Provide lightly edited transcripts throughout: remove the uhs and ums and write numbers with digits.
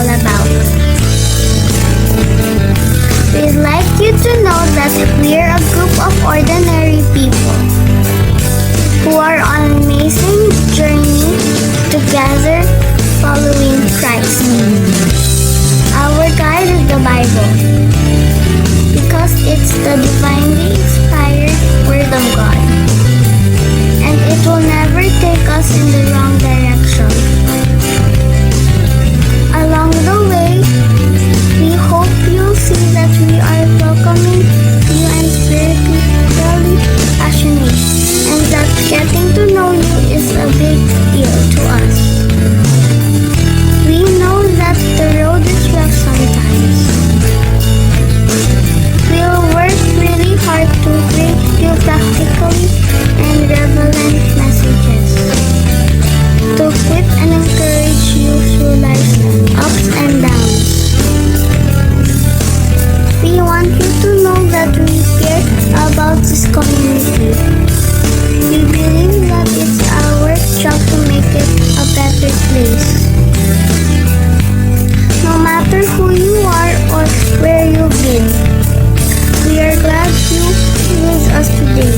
about. We'd like you to know that we're a group of ordinary people who are on an amazing journey together following Christ. Our guide is the Bible because it's the divinely inspired Word of God, and it will never take us in the wrong direction. Along the way, we hope you'll see that we are welcoming you and spiritually passionate, and that getting to know you is a big deal to us. We know that the road is rough sometimes. We'll work really hard to bring you practically and relevant messages to equip and encourage you through life's ups and downs. We want you to know that we care about this community. We believe that it's our job to make it a better place. No matter who you are or where you've been, we are glad you're with us today.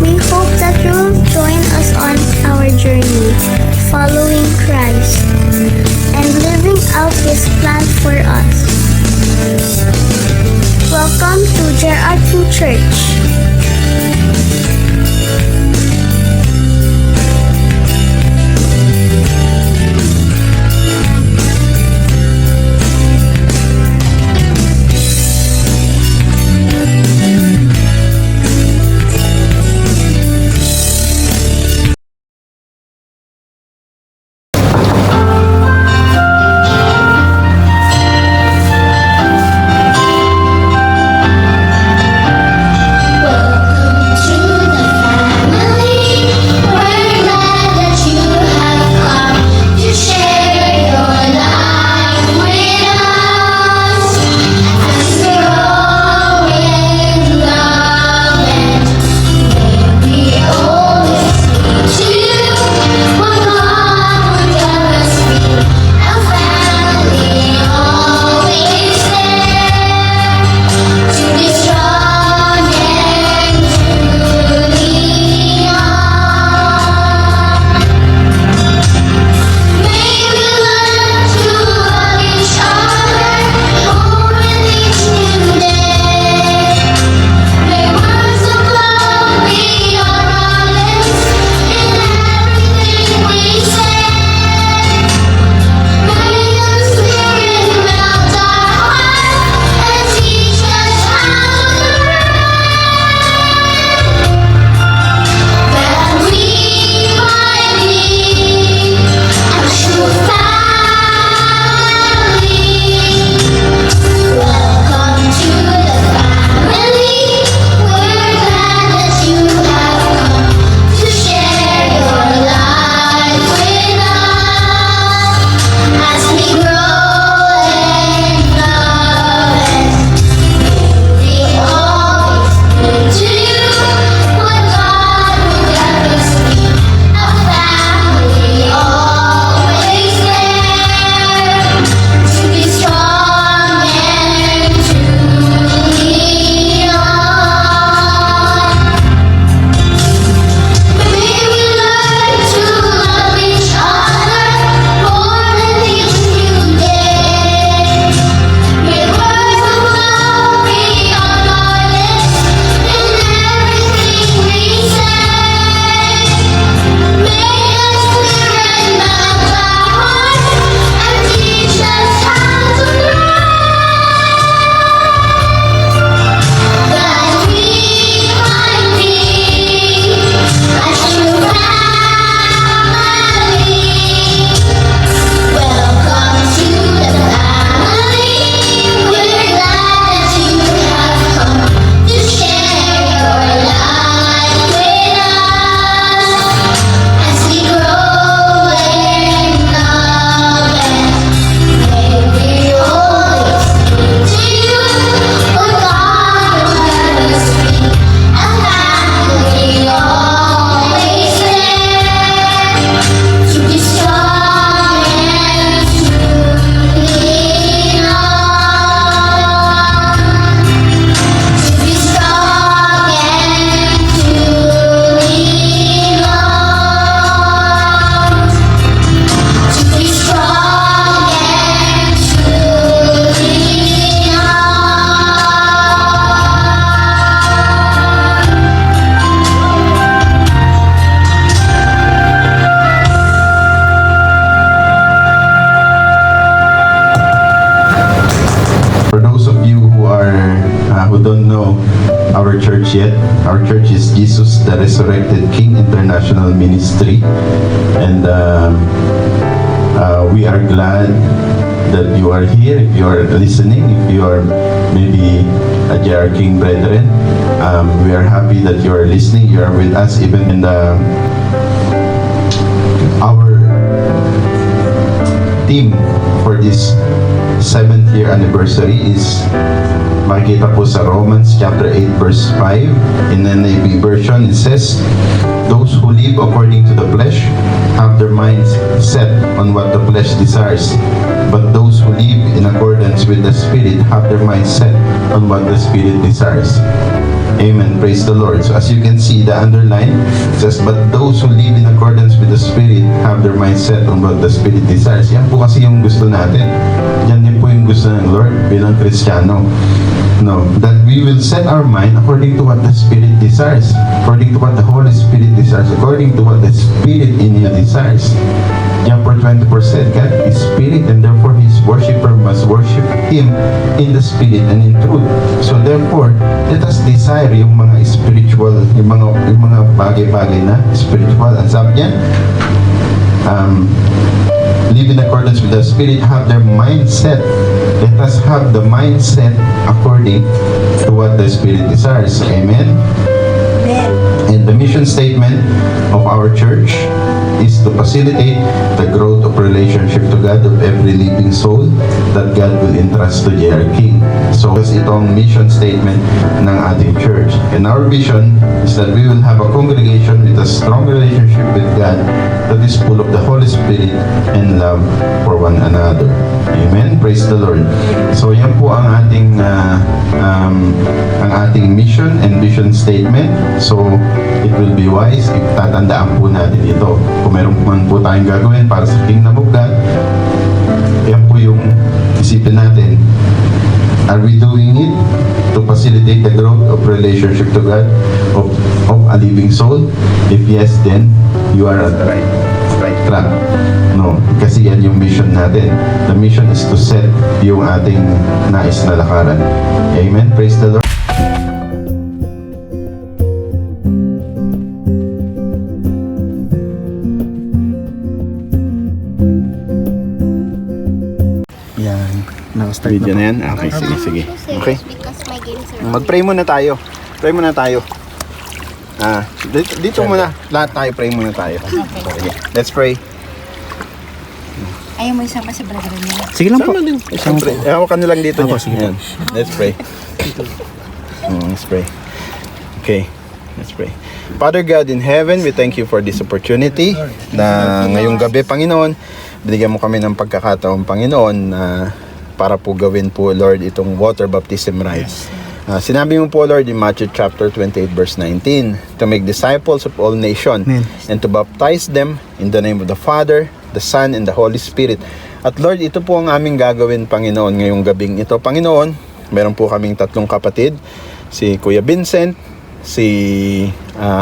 We hope that you'll join us on our journey, following Christ, and living out His plan for us. Welcome to Gerard King Church. Welcome to of you who don't know our church yet, our church is Jesus the Resurrected King International Ministry, and we are glad that you are here. If you are listening, if you are maybe a JR King brethren, we are happy that you are listening. You are with us even in our theme for this 7th year anniversary is makikita po sa Romans chapter 8 verse 5. In the NIV version, it says, "Those who live according to the flesh have their minds set on what the flesh desires, but those who live in accordance with the Spirit have their minds set on what the Spirit desires." Amen. Praise the Lord. So as you can see, the underline says, "But those who live in accordance with the Spirit have their mind set on what the Spirit desires." Yan po kasi yung gusto natin. Yan din po yung gusto ng Lord bilang Kristiyano. No, that we will set our mind according to what the Spirit desires, according to what the Holy Spirit desires, according to what the Spirit in you desires. John 4:24 God is Spirit, and therefore His worshipper must worship Him in the Spirit and in truth. So therefore, let us desire yung mga spiritual, yung mga bagay-bagay na spiritual. Ang sabi niya, live in accordance with the Spirit, have their mindset. Let us have the mindset according to what the Spirit desires. Amen. And the mission statement of our church is to facilitate the growth of relationship to God of every living soul that God will entrust to JR King. So, itong mission statement ng ating church. And our vision is that we will have a congregation with a strong relationship with God that is full of the Holy Spirit and love for one another. Amen. Praise the Lord. So, yan po ang ating mission and vision statement. So, it will be wise if tatandaan po natin ito. Kung meron man po tayong gagawin para sa Kingdom of God, yan po yung isipin natin. Are we doing it to facilitate the growth of relationship to God of a living soul? If yes, then you are at the right track. No, kasi yan yung mission natin. The mission is to set yung ating nais na lakaran. Amen. Praise the Lord. Yan, nakastart Video na na yan? Okay, sige. Okay. Because my games are Mag-pray muna tayo. Pray muna tayo. Dito muna. Lahat tayo, pray muna tayo. Okay. Let's pray. Ayaw mo isama si brother niya. Sige lang po. Sama din. Siyempre. Hawakan nyo lang dito niya. sige. Ayan. Let's pray. Let's pray. Okay. Let's pray. Father God in heaven, we thank you for this opportunity na ngayong gabi, Panginoon, binigyan mo kami ng pagkakataon, Panginoon, na para po gawin po, Lord, itong water baptism rites. Sinabi mo po, Lord, in Matthew chapter 28 verse 19, to make disciples of all nations and to baptize them in the name of the Father, the Son, and the Holy Spirit. At Lord, ito po ang aming gagawin, Panginoon, ngayong gabing ito. Panginoon, meron po kaming 3 kapatid, si Kuya Vincent, si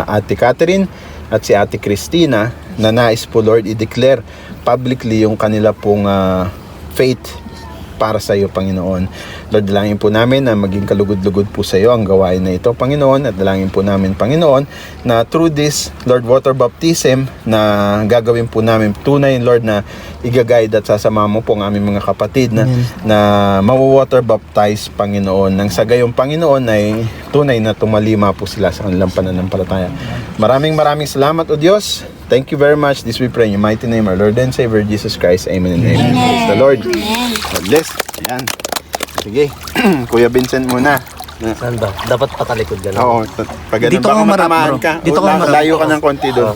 Ate Catherine, at si Ate Christina, na nais po, Lord, i-declare publicly yung kanila pong faith para sa iyo, Panginoon. Lord, dalangin po namin na maging kalugod-lugod po sa iyo ang gawain na ito, Panginoon, at dalangin po namin, Panginoon, na through this, Lord, water baptism na gagawin po namin tunay, Lord, na i-guide at sasama mo po ang aming mga kapatid na mawa-water baptize, Panginoon, nang sa gayong, Panginoon, ay tunay na tumalima po sila sa kanilang pananampalataya. Maraming salamat, O Diyos. Thank you very much. This we pray in your mighty name, our Lord and Savior, Jesus Christ. Amen and amen. Praise the Lord. God bless. Ayan. Sige. Kuya Vincent muna. Saan ba? Dapat patalikod ka lang. Oo. Pag ganun, Dito baka ka marap, matamaan bro. ka. Dito ka marap. Layo ka ng konti doon.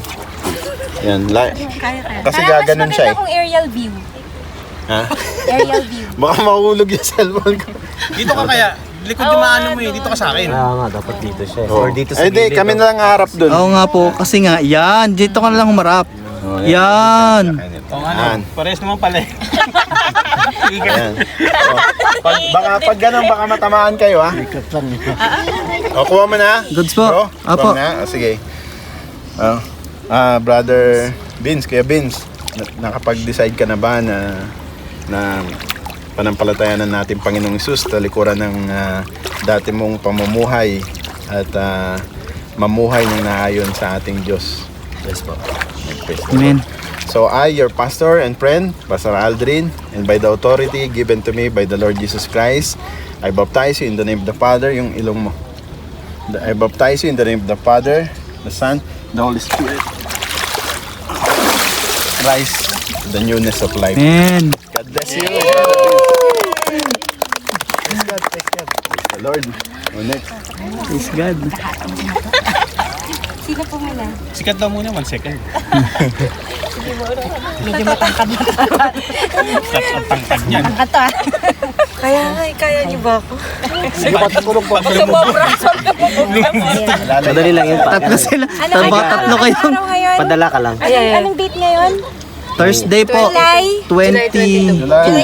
Yan. Kaya. Kasi Para gaganon mas siya maganda kung aerial view. Ha? Aerial view. Baka mahulog yung cellphone ko. Dito ka kaya, likod yung maano mo eh, dito ka sa akin. Kaya nga, dapat dito siya. Oo. Or dito sa Ay, di. gilid. Kami na lang harap doon. Oo nga po, kasi nga, yan, dito ka na lang humarap. Yan. O ano, pares naman pala eh. Ayan. Pag ganun, baka matamaan kayo, ha? O, kuha mo na. Goods po. Bro, Apo. kuha mo na. O, sige. Brother Vince, Kuya Vince, nakapag-decide ka na ba na pananampalatayanan natin Panginoong Hesus, talikuran ng dati mong pamumuhay at mamuhay ng naayon sa ating Diyos. Yes po. Amen. So I, your pastor and friend, Pastor Aldrin, and by the authority given to me by the Lord Jesus Christ, I baptize you in the name of the Father, yung ilong mo. I baptize you in the name of the Father, the Son, the Holy Spirit. Christ, the newness of life. Amen. God bless you. Praise God, praise God. Praise the Lord. Oh, next. Praise God. Sino po muna? Sikat daw muna, 1 second. Medyo matangkad na. Ang tangkad niyan. Ato ah. Kaya niyo ba ako? Madali lang yun pa. Tatlo sila. Ano Tatlo kayo. araw ngayon? Padala ka lang. Anong date ngayon? Thursday po. July 20. July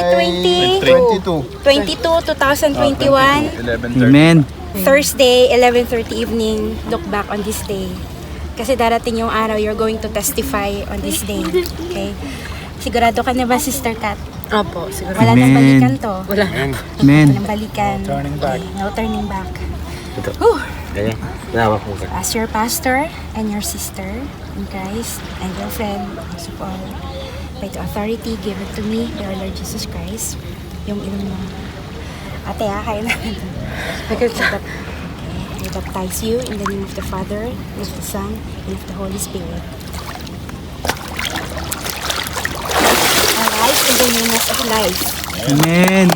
22. 22, 2021. 11:30. Amen. Thursday, 11:30 evening. Look back on this day. Kasi darating yung araw, you're going to testify on this day. Okay? Sigurado ka na ba, Sister Kat? Opo, siguro. Wala nang Amen. balikan to. Wala. Amen. Walang balikan. Okay, no turning back. Ito. Whew. Ganyan. Nawa po ka. As your pastor and your sister in Christ and your friend, most of all, by the authority given to me by our Lord Jesus Christ, yung ilong mo. Ate, kaya natin. Okay, I baptize you in the name of the Father, and of the Son, and of the Holy Spirit. Alright, in the newness of life. Amen.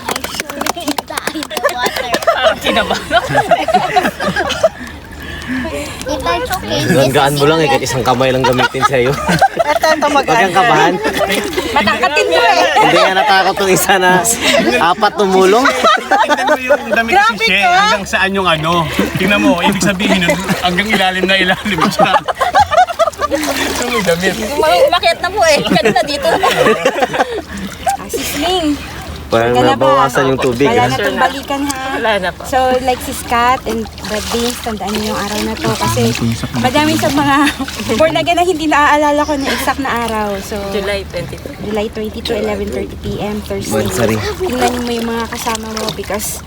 I surely die in the water. If that's okay, Gaan mo lang eh, kahit isang kamay lang gamitin sa'yo. Huwag kang kabahan. Matangkatin mo eh! Hindi nga natakot tong isa na 4 tumulong. Tingnan mo yung damit ni She, hanggang saan yung ano. Tingnan mo, ibig sabihin nun, hanggang ilalim siya. Ito mo yung damit. Umakyat na po eh. Kanina dito. Sisling! Parang Wala na ba? nabawasan yung tubig. Wala ah. na itong balikan ha. Wala na po. So like si Scott and Brad Beans, tandaan niyo yung araw na to kasi madami sa mga born again na hindi naaalala ko ng exact na araw. So July 22. July 22, 11:30 p.m. Thursday. Mansari. Tingnan mo yung mga kasama mo because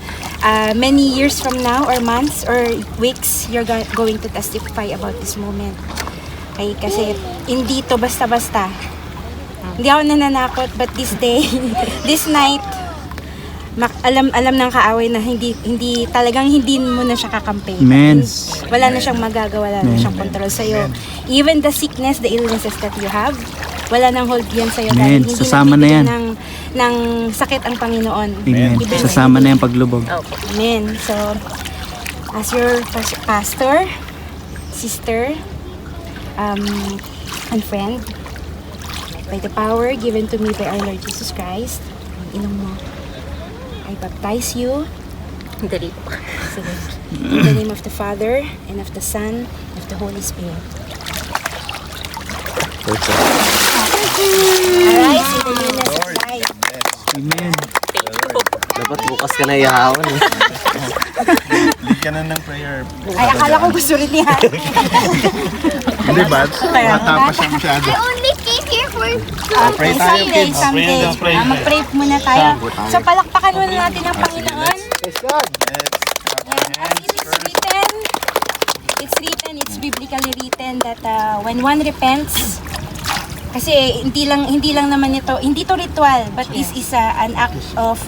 many years from now or months or weeks, you're going to testify about this moment. Okay, kasi hindi to basta-basta. Hindi ako nananakot but this day, this night, alam ng kaaway na hindi talagang hindi mo na siya kakampi. Amen. Wala na siyang magagawa, wala na siyang control sa iyo. Even the sickness, the illnesses that you have, wala nang hold yan sa iyo dahil Amen. hindi Sasama na yan. ng sakit ang Panginoon. Amen. Ibig Sasama na yung paglubog. Amen. So, as your pastor, sister, and friend, by the power given to me by our Lord Jesus Christ, ilong mo, I baptize you Dali po. Sige. In the name of the Father, and of the Son, and of the Holy Spirit. Alright, in the newness of life. Amen. Dapat bukas ka na ihahawan eh. Lead ka na ng prayer. Ay, akala ko gusto rin niya. Hindi ba? Bata pa siya masyado. I only came here for Pray tayo, kids. Someday. Mag-pray muna tayo. So, palakpakan muna natin ang Panginoon. Praise God. As it is written, it's biblically written that when one repents, kasi hindi lang naman ito, hindi to ritual, but this is an act of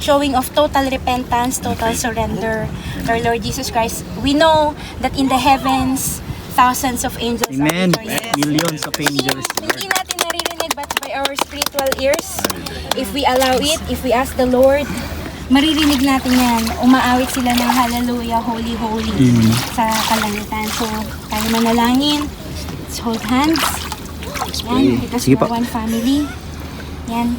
showing of total repentance, total surrender to our Lord Jesus Christ. We know that in the heavens, thousands of angels Amen. are rejoicing. Millions of angels. Hindi natin naririnig but by our spiritual ears, if we allow it, if we ask the Lord, maririnig natin yan. Umaawit sila ng hallelujah, holy, holy sa kalangitan. So, tayo manalangin. Let's hold hands. Yan, because Sige we're po. one family. Yan.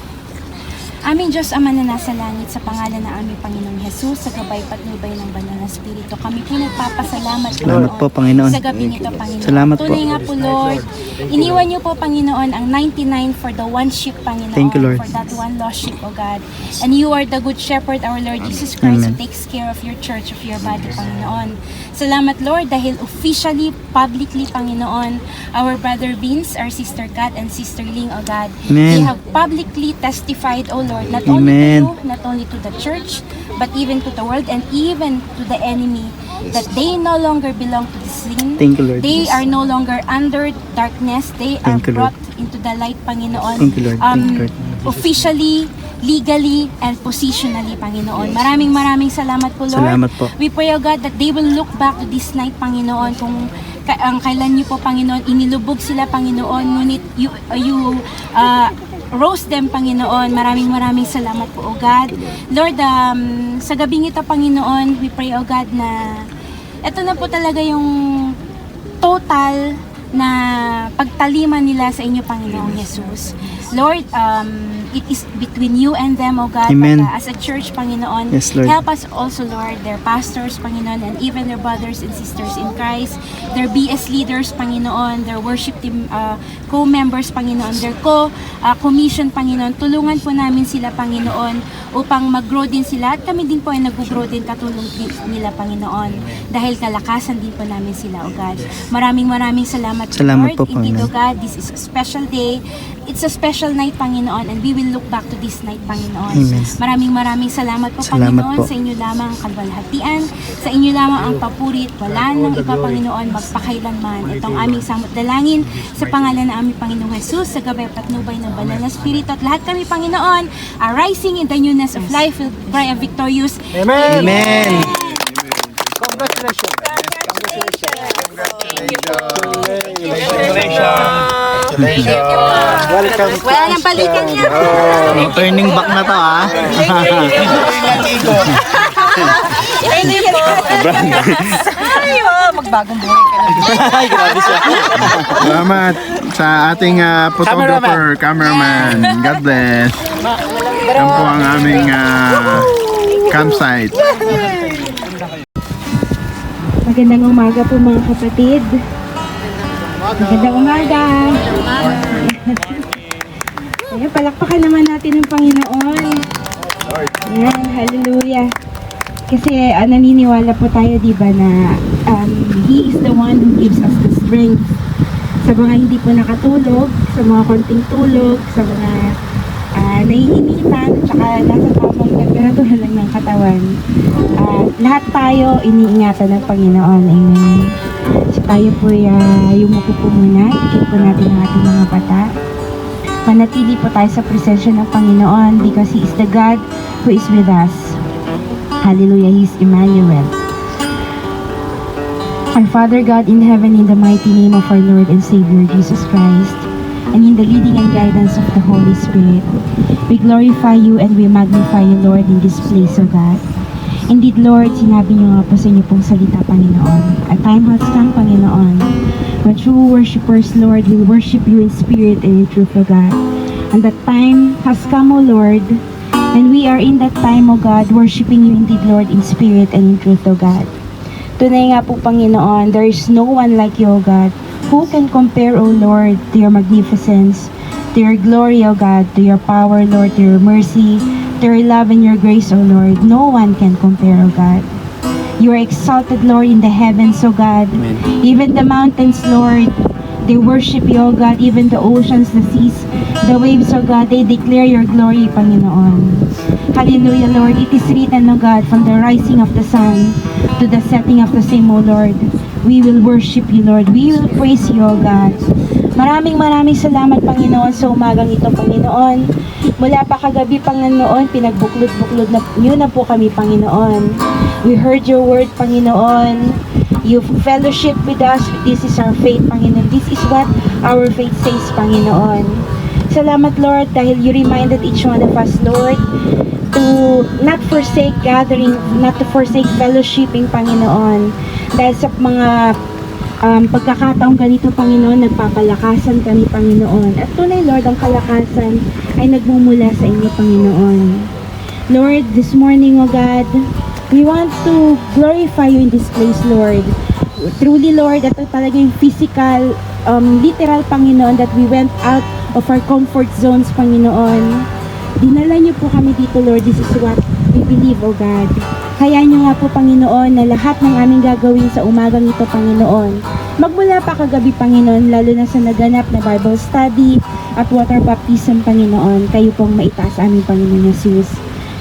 Aming Diyos Ama na nasa langit, sa pangalan ng aming Panginoong Jesus, sa gabay patnubay ng banal na Espiritu, kami po nagpapasalamat Salamat po, Panginoon. sa gabing ito, Panginoon. Salamat po. Tunay nga po, Lord, iniwan niyo po, Panginoon, ang 99 for the one sheep, Panginoon. Thank you, Lord. For that one lost sheep, O God. And you are the good shepherd, our Lord Jesus Christ, Amen. who takes care of your church, of your body, Panginoon. Salamat, Lord, dahil officially, publicly, Panginoon, our brother Vince, our sister Kat, and sister Ling, O God, they Amen. have publicly testified, O Lord, not Amen. only to you, not only to the church, but even to the world and even to the enemy, that they no longer belong to the sin. Thank you, Lord. They are no longer under darkness. They are Thank you, Lord. brought into the light, Panginoon. Thank you, Lord. Thank you, Lord. Officially, legally, and positionally, Panginoon. Maraming salamat po, Lord. Salamat po. We pray, O God, that they will look back to this night, Panginoon, kung ang kailan niyo po, Panginoon, inilubog sila, Panginoon, ngunit you rose them, Panginoon. Maraming salamat po, O God. Lord, sa gabing ito, Panginoon, we pray, O God, na ito na po talaga yung total na pagtaliman nila sa inyo, Panginoong Jesus. Lord, it is between you and them, O God. Amen. But, as a church, Panginoon, Yes, Lord. help us also, Lord, their pastors, Panginoon, and even their brothers and sisters in Christ, their BS leaders, Panginoon, their worship team co-members, Panginoon, their commission, Panginoon. Tulungan po namin sila, Panginoon, upang mag-grow din sila, at kami din po ay nag-grow din katulong nila, Panginoon, dahil kalakasan din po namin sila, O God. Maraming salamat, Salamat Lord. po, Indeed, O Panginoon. God, this is a special day. It's a special night, Panginoon, and we will look back to this night, Panginoon. Amen. Maraming salamat po, Salamat Panginoon, po. sa inyo lamang ang kalwalhatian, sa inyo lamang ang papurit, wala nang iba, Panginoon, magpakailanman. Itong aming samot dalangin sa pangalan ng aming Panginoong Jesus, sa gabay at patnubay ng banal na Espiritu, at lahat kami, Panginoon, arising in the newness of life, will cry a victorious Amen. Wala nang balikan niya. Turning back na to, ha? Hindi po. Ay, magbagong buhay ka na. Ay, grabe siya. Salamat sa ating photographer, cameraman. God bless. Yan po ang aming campsite. Magandang umaga po, mga kapatid. Magandang umaga. Ayan, palakpakan naman natin ang Panginoon. Ayan, hallelujah. Kasi naniniwala po tayo, di ba, na He is the one who gives us the strength. Sa mga hindi po nakatulog, sa mga konting tulog, sa mga naiinitan, at saka nasa tamang temperatura lang ng katawan. Lahat tayo iniingatan ng Panginoon. Amen. So tayo po yumuko po muna. Ikip po natin ang ating mga bata. Manatili po tayo sa presensya ng Panginoon because He is the God who is with us. Hallelujah, He is Emmanuel. Our Father God in heaven, in the mighty name of our Lord and Savior Jesus Christ, and in the leading and guidance of the Holy Spirit, we glorify you and we magnify you, Lord, in this place, O God. Indeed, Lord, sinabi niyo nga po sa inyo pong salita, Panginoon. A time has come, Panginoon, when true worshipers, Lord, will worship you in spirit and in truth, O God. And that time has come, O Lord, and we are in that time, O God, worshiping you indeed, Lord, in spirit and in truth, O God. Tunay nga po, Panginoon, there is no one like you, O God. Who can compare, O Lord, to your magnificence, to your glory, O God, to your power, Lord, to your mercy, to your love and your grace, O Lord. No one can compare, O God. You are exalted, Lord, in the heavens, O God. Even the mountains, Lord, they worship you, O God. Even the oceans, the seas, the waves, O God, they declare your glory, Panginoon. Hallelujah, Lord. It is written, O God, from the rising of the sun to the setting of the same, O Lord. We will worship you, Lord. We will praise you, O God. Maraming salamat, Panginoon, sa umagang ito, Panginoon. Mula pa kagabi, Panginoon, pinagbuklod-buklod na nyo na po kami, Panginoon. We heard your word, Panginoon. You fellowship with us. This is our faith, Panginoon. This is what our faith says, Panginoon. Salamat, Lord, dahil you reminded each one of us, Lord, to not forsake gathering, not to forsake fellowshipping, Panginoon. Dahil sa mga pagkakataong ganito, Panginoon, nagpapalakasan kami, Panginoon. At tunay, Lord, ang kalakasan ay nagmumula sa inyo, Panginoon. Lord, this morning, O God, we want to glorify you in this place, Lord. Truly, Lord, ito talaga yung physical, literal, Panginoon, that we went out of our comfort zones, Panginoon. Dinala niyo po kami dito, Lord. This is what we believe, O God. Kaya niyo nga po, Panginoon, na lahat ng aming gagawin sa umagang ito, Panginoon, magmula pa kagabi, Panginoon, lalo na sa naganap na Bible study at water baptism, Panginoon, kayo pong maitaas aming Panginoon Jesus.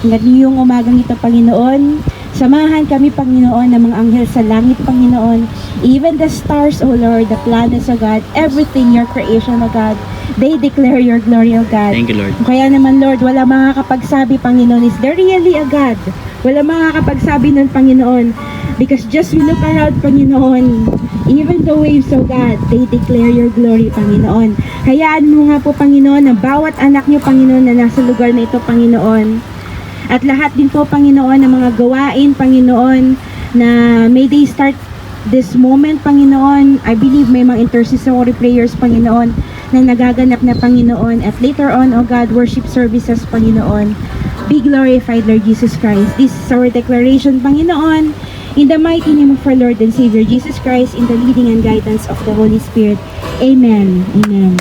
Ngayong umagang ito, Panginoon, samahan kami, Panginoon, ng mga anghel sa langit, Panginoon. Even the stars, O Lord, the planets, O God, everything, your creation, O God, they declare your glory, O God. Thank you, Lord. Kaya naman, Lord, wala makakapagsabi, Panginoon, is there really a God? Wala makakapagsabi nun, Panginoon. Because just we look around, Panginoon, even the waves, O God, they declare your glory, Panginoon. Hayaan mo nga po, Panginoon, na bawat anak niyo, Panginoon, na nasa lugar na ito, Panginoon, at lahat din po, Panginoon, ng mga gawain, Panginoon, na may they start this moment, Panginoon. I believe may mga intercessory prayers, Panginoon, na nagaganap na, Panginoon. At later on, O God, worship services, Panginoon. Be glorified, Lord Jesus Christ. This is our declaration, Panginoon. In the mighty name of our Lord and Savior, Jesus Christ, in the leading and guidance of the Holy Spirit. Amen. Amen.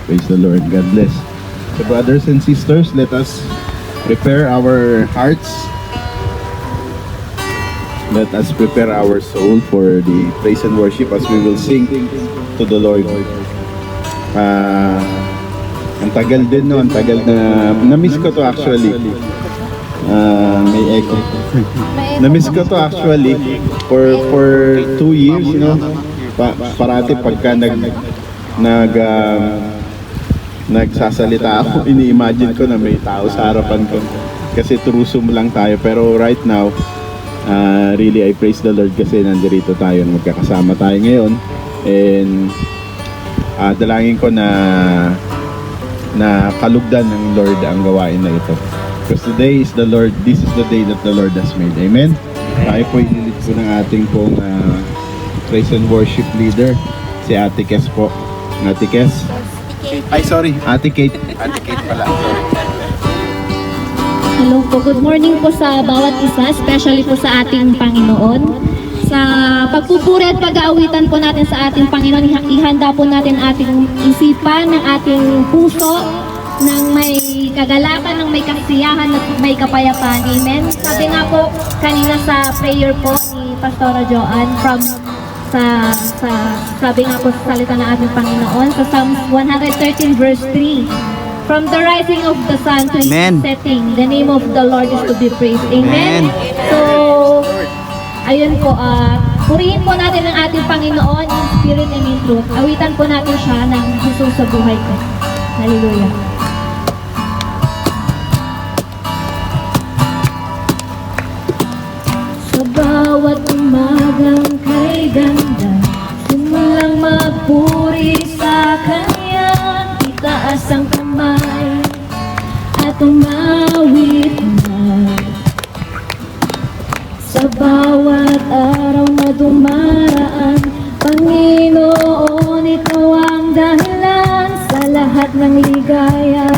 Praise the Lord. God bless. So brothers and sisters, let us prepare our hearts. Let us prepare our soul for the praise and worship as we will sing to the Lord. Ang tagal din no, ang tagal na na-miss ko to actually. May echo. Na-miss ko to actually for 2 years, no. Parati pagka nagsasalita ako, ini-imagine ko na may tao sa harapan ko kasi through Zoom lang tayo, pero right now really I praise the Lord kasi nandirito tayo, magkakasama tayo ngayon, and dalangin ko na kalugdan ng Lord ang gawain na ito, because this is the day that the Lord has made. Amen. Tayo po ililit po ng ating pong praise and worship leader, si Ate Kes po. Ate Kes. Ay, sorry. Ate Kate. Ate Kate pala. Hello po. Good morning po sa bawat isa, especially po sa ating Panginoon. Sa pagpupuri at pag-aawitan po natin sa ating Panginoon, ihanda po natin ating isipan, ng ating puso, ng may kagalakan, ng may kasiyahan at may kapayapaan. Amen. Sabi nga po kanina sa prayer po ni Pastora Joanne sabi nga po sa salita ng ating Panginoon sa Psalms 113 verse 3, from the rising of the sun to its setting, the name of the Lord is to be praised. Amen. So, ayun po, purihin po natin ang ating Panginoon in spirit and in truth. Awitan po natin siya ng Jesus sa buhay ko. Hallelujah. Sa bawat umagang kay ganda, simulang magpuri sa Kanya, itaas ang kamay at umawit na. Sa bawat araw na dumaraan, Panginoon, Ikaw ang dahilan sa lahat ng ligaya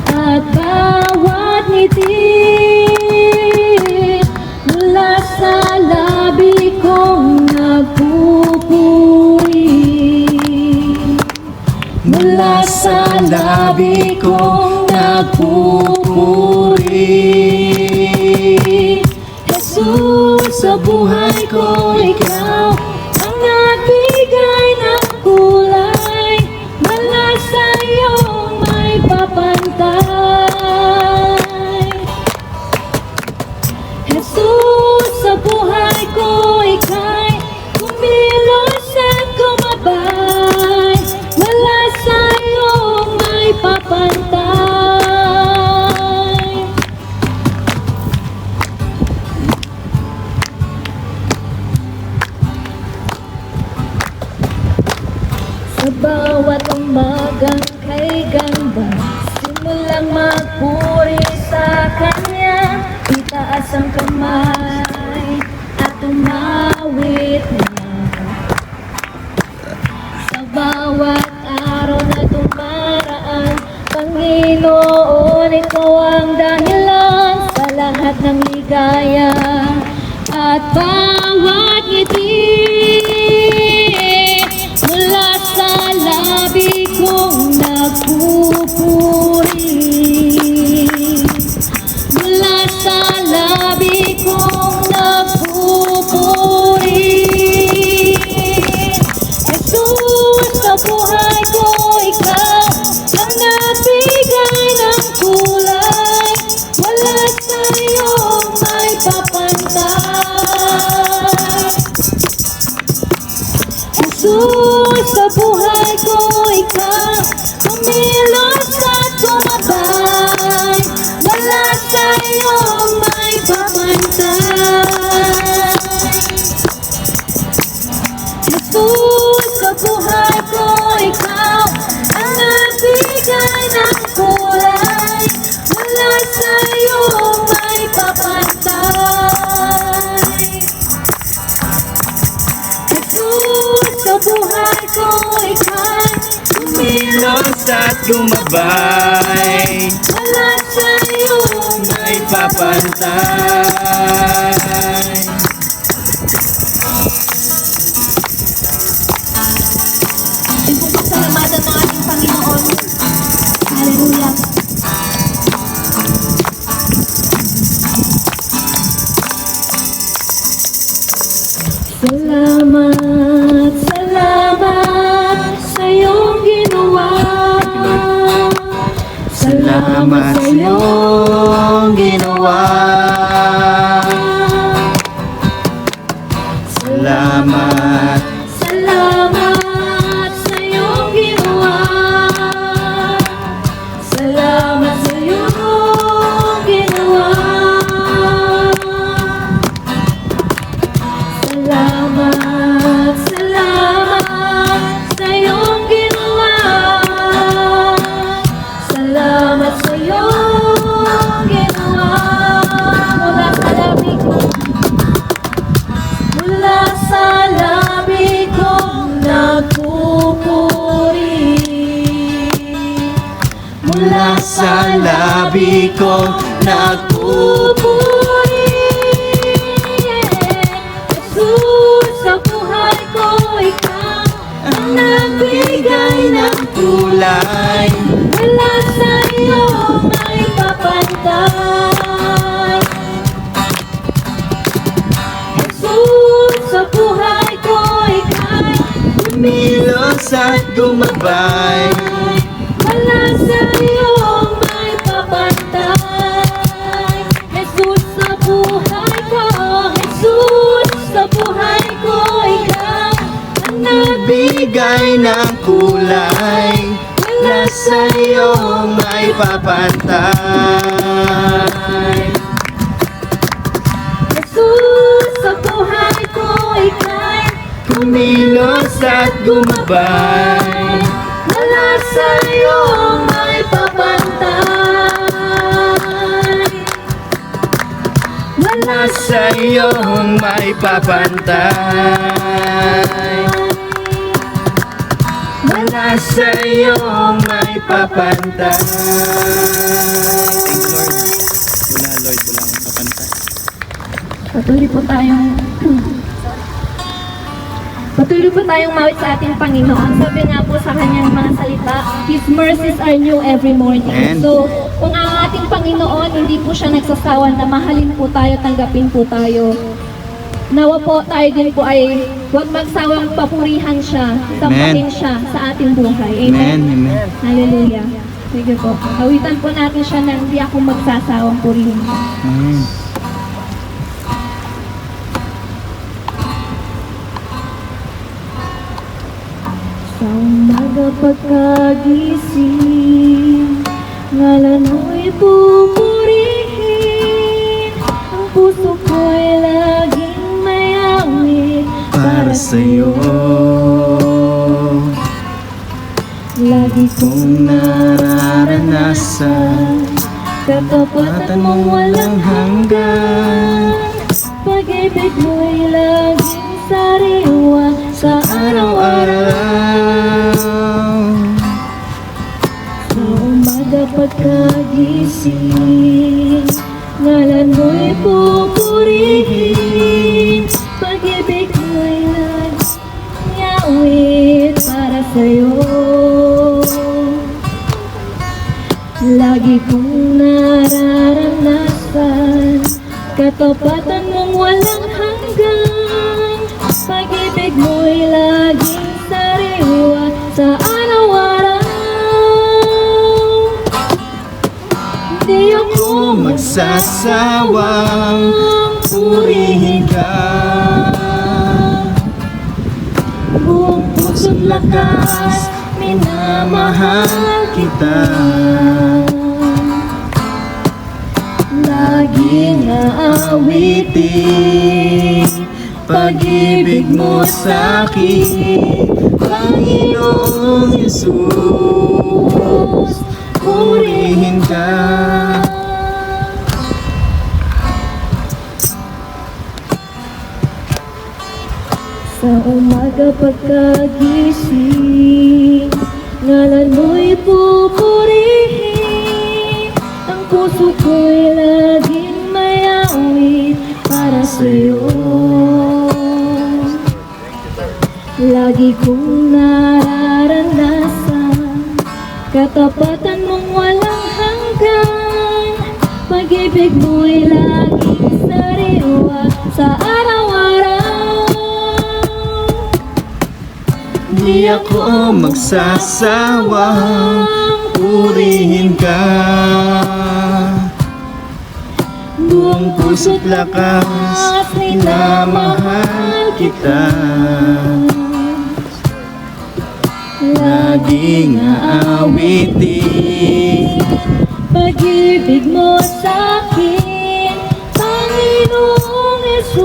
at bawat ngiti. Mula sa labi kong nagpupuri, mula sa labi kong nagpupuri. Jesus, sa buhay ko, Ikaw ang nagbigay ng kulay, mula sa iyong may papantay. Jesus, sa buhay ko, Ika'y kumilos at kumabay, wala sa iyong may papantay. Sa bawat umagang kay ganda, simulang magpuri sa Kanya, itaas ang kamay at umawit na. Sa bawat araw na dumaraan, Panginoon, Ikaw ang dahilan sa lahat ng ligaya at bawat ngiti mula sa labi kong nagpupuri. Mula sa labi kong nagpupuri. Jesus, sa buhay ko, Ikaw ang nagbigay ng kulay. Wala sa'yo may papantay. Jesus, sa buhay ko, Ikaw kumilos at tumabay. Wala sa'yo may papantay. Jesus, sa buhay ko, Ikaw ang nagbigay ng kulay. Wala sa'yo may papantay. Jesus, sa buhay ko, Ikaw kumilos at gumabay, wala sa'yo may papantay. Salamatan ng ating Panginoon. Hallelujah. Salamat, salamat sa iyong ginawa. Salamat sa iyong ginawa. Salamat, Salamat sa iyong ginawa. Salamat sa iyong ginawa. Salamat, salamat sa iyong ginawa. Salamat sa iyong ginawa. Mula sa labi ko, mula sa labi kong nagpupuri. mula sa labi kong nagpupuri. Jesus, sa buhay ko, Ikaw ang nagbigay ng Kulay, wala sa iyo may papantay. Jesus, sa buhay ko, Ikaw kumilos at gumabay. wala sa iyo may papantay. Jesus, sa buhay ko, Jesus, sa buhay ko, Ikaw ang Nagbigay ng kulay, wala sa iyong may papantay. Jesus, sa buhay ko, Ikaw Kumilos at gumabay, wala sa iyo may papantay. Wala sa iyong may papantay. Wala sa iyong may papantay. Thank you, Lord. Wala, Lord, wala akong papantay. Patuloy po tayong mawit sa ating Panginoon. Sabi nga po sa kanyang mga salita, His mercies are new every morning. Amen. So, kung ang ating Panginoon, hindi po siya nagsasawa na mahalin po tayo, tanggapin po tayo. Nawa po tayo din po ay huwag magsawang papurihan siya, sampahin siya sa ating buhay. Amen, amen. Hallelujah. Sige po. Awitan po natin siya na hindi ako magsasawang purihin. Amen. Sa umaga pagkagising, ngalan mo'y pupurihin. Ang puso ko'y laging may awit Para sa'yo, Lagi kung nararanasan, katapatan mong walang hanggan. pag-ibig mo'y laging sariwa sa araw-araw. Sa umaga pagkagising, ngalan mo'y pupurihin, pag-ibig mo'y laging awit para sa'yo. Lagi kong nararanasan katapatan mong walang hanggan, pag-ibig mo'y laging sariwa sa araw-araw. Di ako Magsasawang purihin ka, buong puso't lakas, minamahal kita. Laging aawitin pag-ibig mo sa'kin, Panginoong Yesus, purihin ka. Sa umaga pagkagising, ngalan mo'y pupurihin, ang puso ko'y laging may awit para sa'yo. Lagi kong nararanasan katapatan mong walang hanggan, pag-ibig mo'y laging sariwa sa araw-araw. Di ako magsasawang purihin ka, buong puso't lakas, minamahal kita. Laging aawitin pag-ibig mo sa'kin, Panginoong Yesus,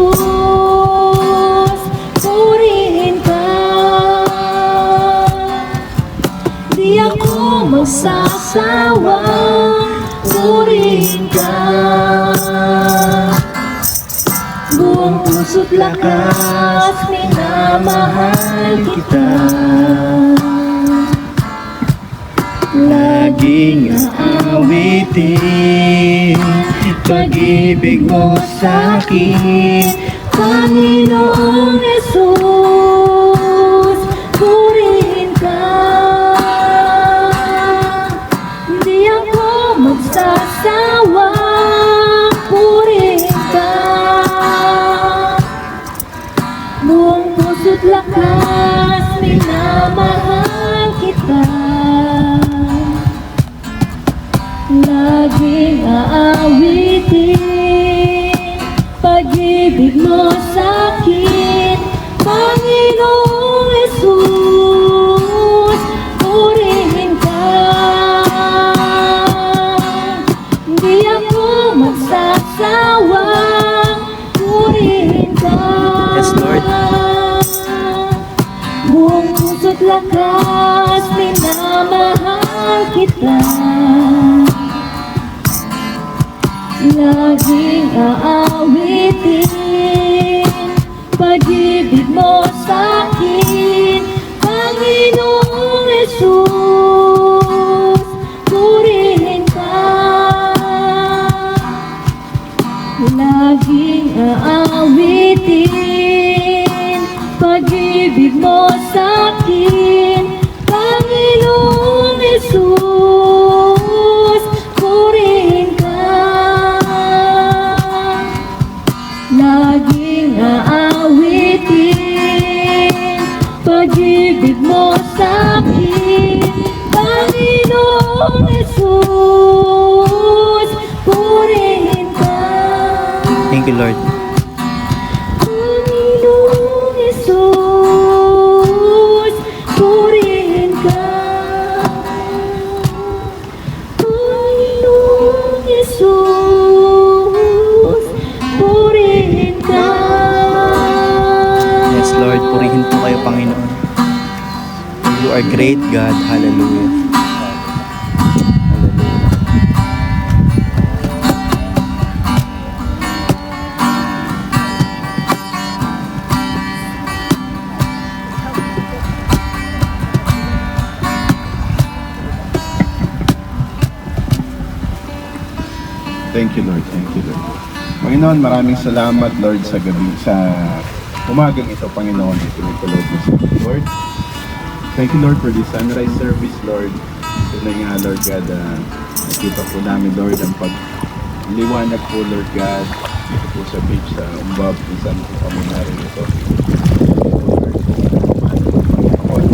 purihin ka. Di ako magsasawang purihin ka, buong puso't lakas, minamahal kita. Laging aawitin pag-ibig mo sa'kin, Panginoong Yesus, purihin ka. Di ako magsasawang purihin ka, buong puso't lakas, minamahal kita. Laging aawitin pag-ibig mo sa'kin, Panginoong Yesus, purihin ka. Di ako magsasawang purihin ka. Yes, Lord. Buong puso't lakas, minamahal kita. Laging aawitin pag-ibig mo sa'kin, Panginoong Yesus, purihin ka. Laging aawitin pag-ibig mo sa'kin, Panginoong Yesus, purihin ka. Laging aawitin pag-ibig mo sa'kin, Panginoong Yesus, purihin ka. Thank you, Lord. Panginoong Yesus, purihin ka. Panginoong Yesus, purihin ka. Yes, Lord. Purihin po kayo, Panginoon. You are great, God. Hallelujah. Hallelujah. Thank you, Lord. Thank you, Lord. Panginoon, maraming salamat, Lord, sa gabi, sa umagang ito, Panginoon. Ito ito, Lord, Lord. Thank you, Lord, for this sunrise service, Lord. Ito nga, Lord God, nakita po namin, Lord, ang pagliwanag po, Lord God, ito po sa beach, sa Umbab, kung saan po kami narito. Lord,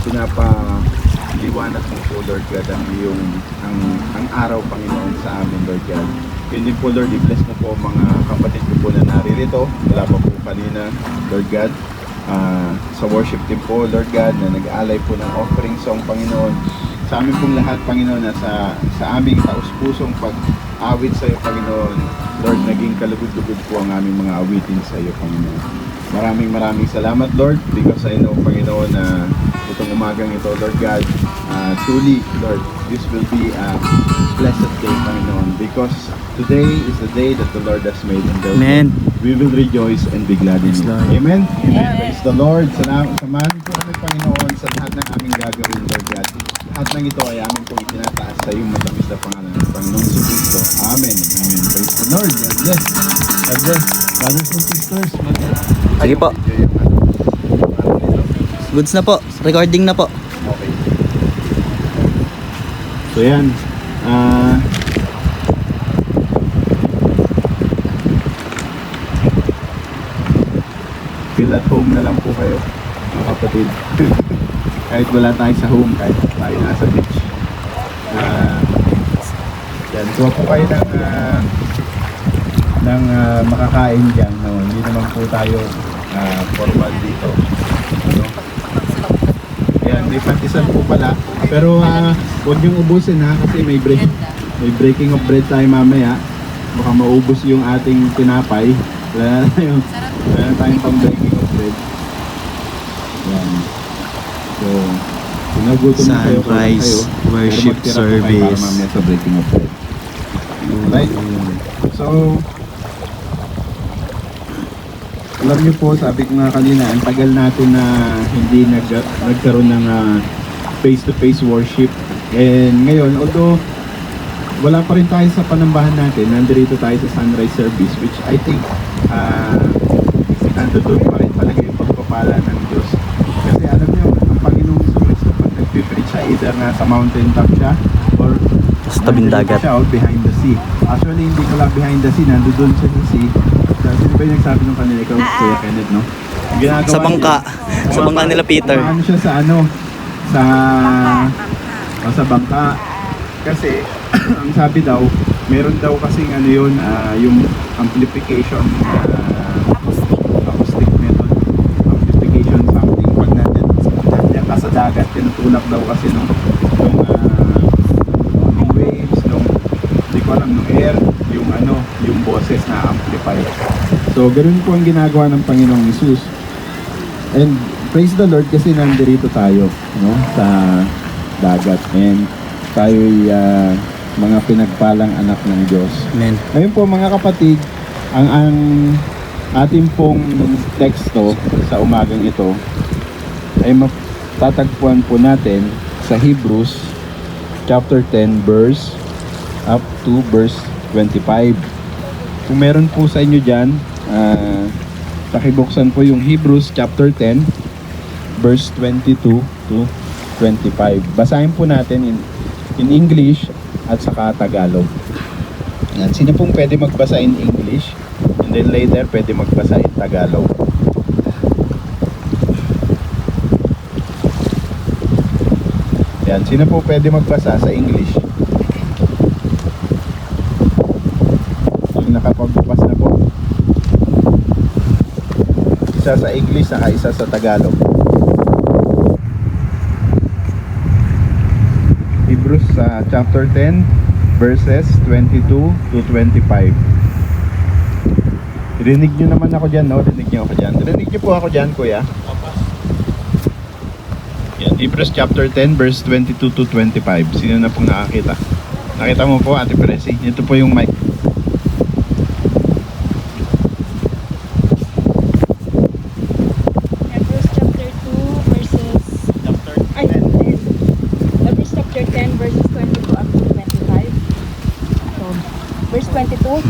pinapaliwanag mo po, Lord God, ang araw, Panginoon, sa amin, Lord God. Yun din po, Lord, i-bless mo po mga kapatid ko po na naririto. Wala pa po kanina, Lord God. Sa worship team po, Lord God, na nag-aalay po ng offering song, Panginoon. Sa amin pong lahat, Panginoon, na sa aming taus-pusong pag-awit sa iyo, Panginoon. Lord, naging kalugod-lugod po ang aming mga awitin sa iyo, Panginoon. Maraming salamat, Lord, because I know, Panginoon, na itong umagang ito, Lord God, truly, Lord, this will be a blessed day, Panginoon, because today is the day that the Lord has made, and Amen. we will rejoice and be glad in Yes, it. Lord. Amen? Amen. Praise the Lord. Samahan po kami, Panginoon, sa lahat ng aming gagawin, Lord God. Lahat ng ito ay aming pong itinataas sa iyong matamis na pangalan ng Panginoon sa Kristo. Amen. Amen. Praise the Lord. God bless. God bless. Brothers and sisters. Sige po. Goods na po. Recording na po. Okay. So yan. Feel at home na lang po kayo, mga kapatid. Kahit wala tayo sa home, kahit tayo nasa beach. Yan. So po kayo ng makakain dyan. No? Hindi naman po tayo formal dito. No? Yan, may patisan po pala. Pero huwag niyong ubusin ha, kasi may breaking of bread tayo mamaya. Baka maubos yung ating tinapay. Wala na tayong pang breaking of bread. Yan. So, kung nagutom na kayo, Sunrise worship pero magtira po kayo para service. mamaya sa breaking of bread. Right? So, alam niyo po, sabi ko nga kanina, ang tagal natin na hindi nagkaroon ng face-to-face worship. And ngayon, although wala pa rin tayo sa panambahan natin, nandito tayo sa sunrise service, which I think nandoon pa rin talaga yung pagpapala ng Diyos. Kasi alam niyo, ang Panginoong Kristo pag nag-preach siya, either nasa mountain top siya or Sa tabing dagat. siya or behind the sea. Actually, hindi ko lang behind the sea, nandoon siya sa sea. Kasi di ba yung nagsabi nung kanila, ikaw, Kuya Kenneth, no? Ang ginagawa Sa bangka. niya, Sa bangka nila Peter. ano siya sa sa bangka. Kasi, ang sabi daw, meron daw kasing ano yun, yung amplification, acoustic method, amplification something. Pag nandiyan ka sa dagat, tinutulak daw kasi nung waves, hindi ko alam, nung air, yung boses na amplify. So, ganun po ang ginagawa ng Panginoong Hesus. And praise the Lord kasi nandito tayo, no, sa dagat. And tayo'y mga pinagpalang anak ng Diyos. Amen. Ngayon po mga kapatid, ang ating pong teksto sa umagang ito ay matatagpuan po natin sa Hebrews chapter 10 verse up to verse 25. Kung meron po sa inyo dyan, pakibuksan po yung Hebrews chapter 10 verse 22 to 25. Basahin po natin in English at saka Tagalog. Yan. Sino pong pwede magbasa in English? And then later pwede magbasa in Tagalog. Yan. Sino po pwede magbasa sa English? Yung nakapagbukas na po. Isa sa English, saka isa sa Tagalog. Hebrews chapter 10 verses 22 to 25. Rinig nyo naman ako dyan, no? Rinig nyo ako dyan. Rinig nyo po ako dyan, kuya. Yan, Hebrews chapter 10 verse 22 to 25. Sino na pong nakakita? Nakita mo po, Ate Presi? Ito po yung mic. Hebrews chapter 2 verses Hebrews chapter 10 verses 22 up to 25. verse 22,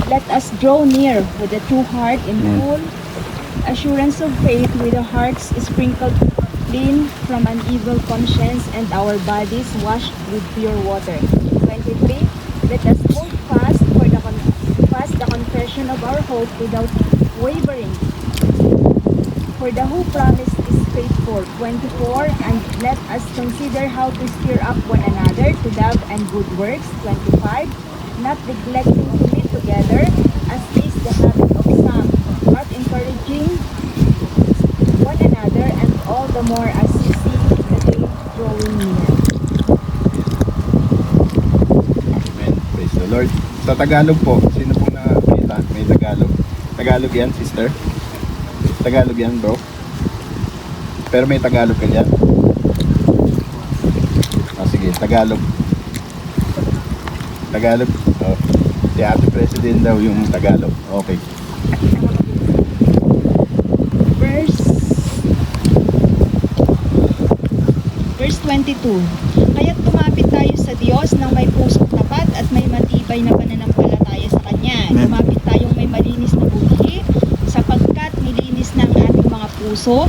let us draw near with a true heart in full assurance of faith, with our hearts sprinkled clean from an evil conscience and our bodies washed with pure water. 23, let us hold fast the confession of our hope without wavering, for the who promised is faithful. 24, and let us consider how to stir up one another to love and good works. 25, not neglecting to meet together, as is the habit of some, but encouraging one another, and all the more as you see the day drawing near. Amen. Praise the Lord. Sa Tagalog po, sino pong nakakita? May Tagalog. Tagalog yan, sister? Tagalog yan, bro? Pero may Tagalog ka dyan? Sige, Tagalog. Tagalog? Oh. Si Ate President daw yung Tagalog. Okay. Verse 22, kaya't tumapit tayo sa Diyos ng may pusong tapat at may matibay na pananampalataya sa Kanya. Tumapit tayong may malinis na buhi, sapagkat nilinis na ang ating mga puso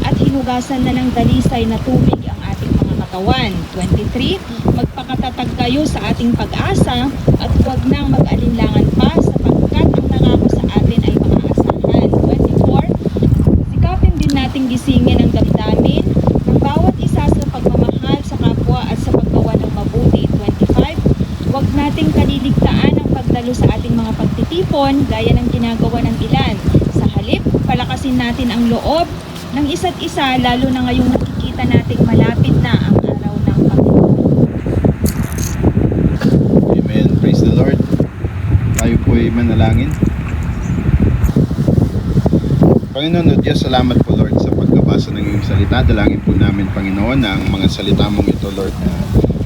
at hinugasan na ng dalisay na tubig ang ating mga katawan. 23, magpakatatag kayo sa ating pag-asa at huwag nang mag-alinlangan pa, sapagkat ang nangako sa atin ay makaasahan. 24, sikapin din nating gisingin ang damdamin ng bawat isa sa pagmamahal sa kapwa at sa paggawa ng mabuti. 25, huwag nating kaliligtaan ang pagdalo sa ating mga pagtitipon gaya ng ginagawa ng ilan. Sa halip, palakasin natin ang loob ng isa't isa, lalo na ngayong nakikita nating malapit na ang araw ng Panginoon. Amen. Praise the Lord. Tayo po'y manalangin. Panginoon o Diyos, salamat po Lord sa pagkabasa ng iyong salita. Dalangin po namin, Panginoon, na ang mga salita mong ito, Lord, na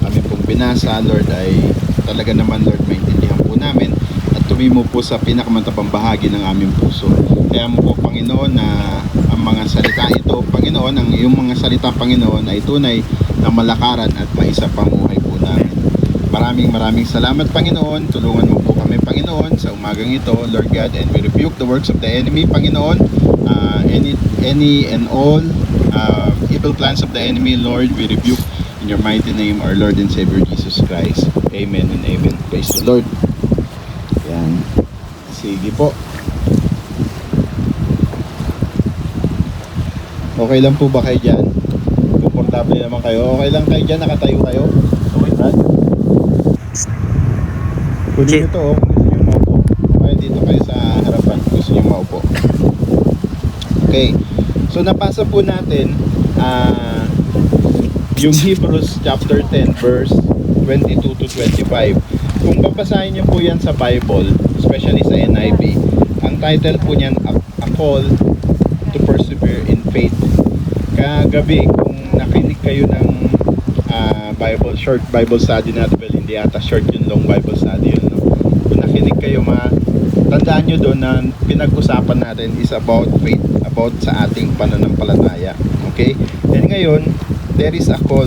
kami pong binasa, Lord, ay talaga naman, Lord, maintindihan po namin at tumimo po sa pinakamatabang bahagi ng aming puso. Kaya mo po, Panginoon, na ang mga salita ito, Panginoon, ang iyong mga salita, Panginoon, ay tunay na malakaran at maisa pamuhay po namin. Maraming salamat, Panginoon. Tulungan mo po kami, Panginoon, sa umagang ito, Lord God, and we rebuke the works of the enemy, Panginoon. Any and all evil plans of the enemy, Lord, we rebuke in your mighty name, our Lord and Savior Jesus Christ. Amen and amen. Praise the Lord. Yan. Sige po. Okay lang po ba kayo dyan? Komportable naman kayo? Okay lang kayo dyan? Nakatayo kayo? Okay na? Kunin nyo to, kung gusto nyo maupo. Okay, dito kayo sa harapan kung gusto nyo maupo. Okay, so napasa po natin yung Hebrews chapter 10 verse 22 to 25. Kung babasahin nyo po yan sa Bible, especially sa NIV, ang title po niyan, A Call to Persevere in Faith. Kagabi, kung nakinig kayo ng short Bible study natin, well, hindi ata short yung long Bible study yun, no? Kung nakinig kayo, tandaan nyo doon na pinag-usapan natin is about faith, about sa ating pananampalataya. Okay? And ngayon, there is a call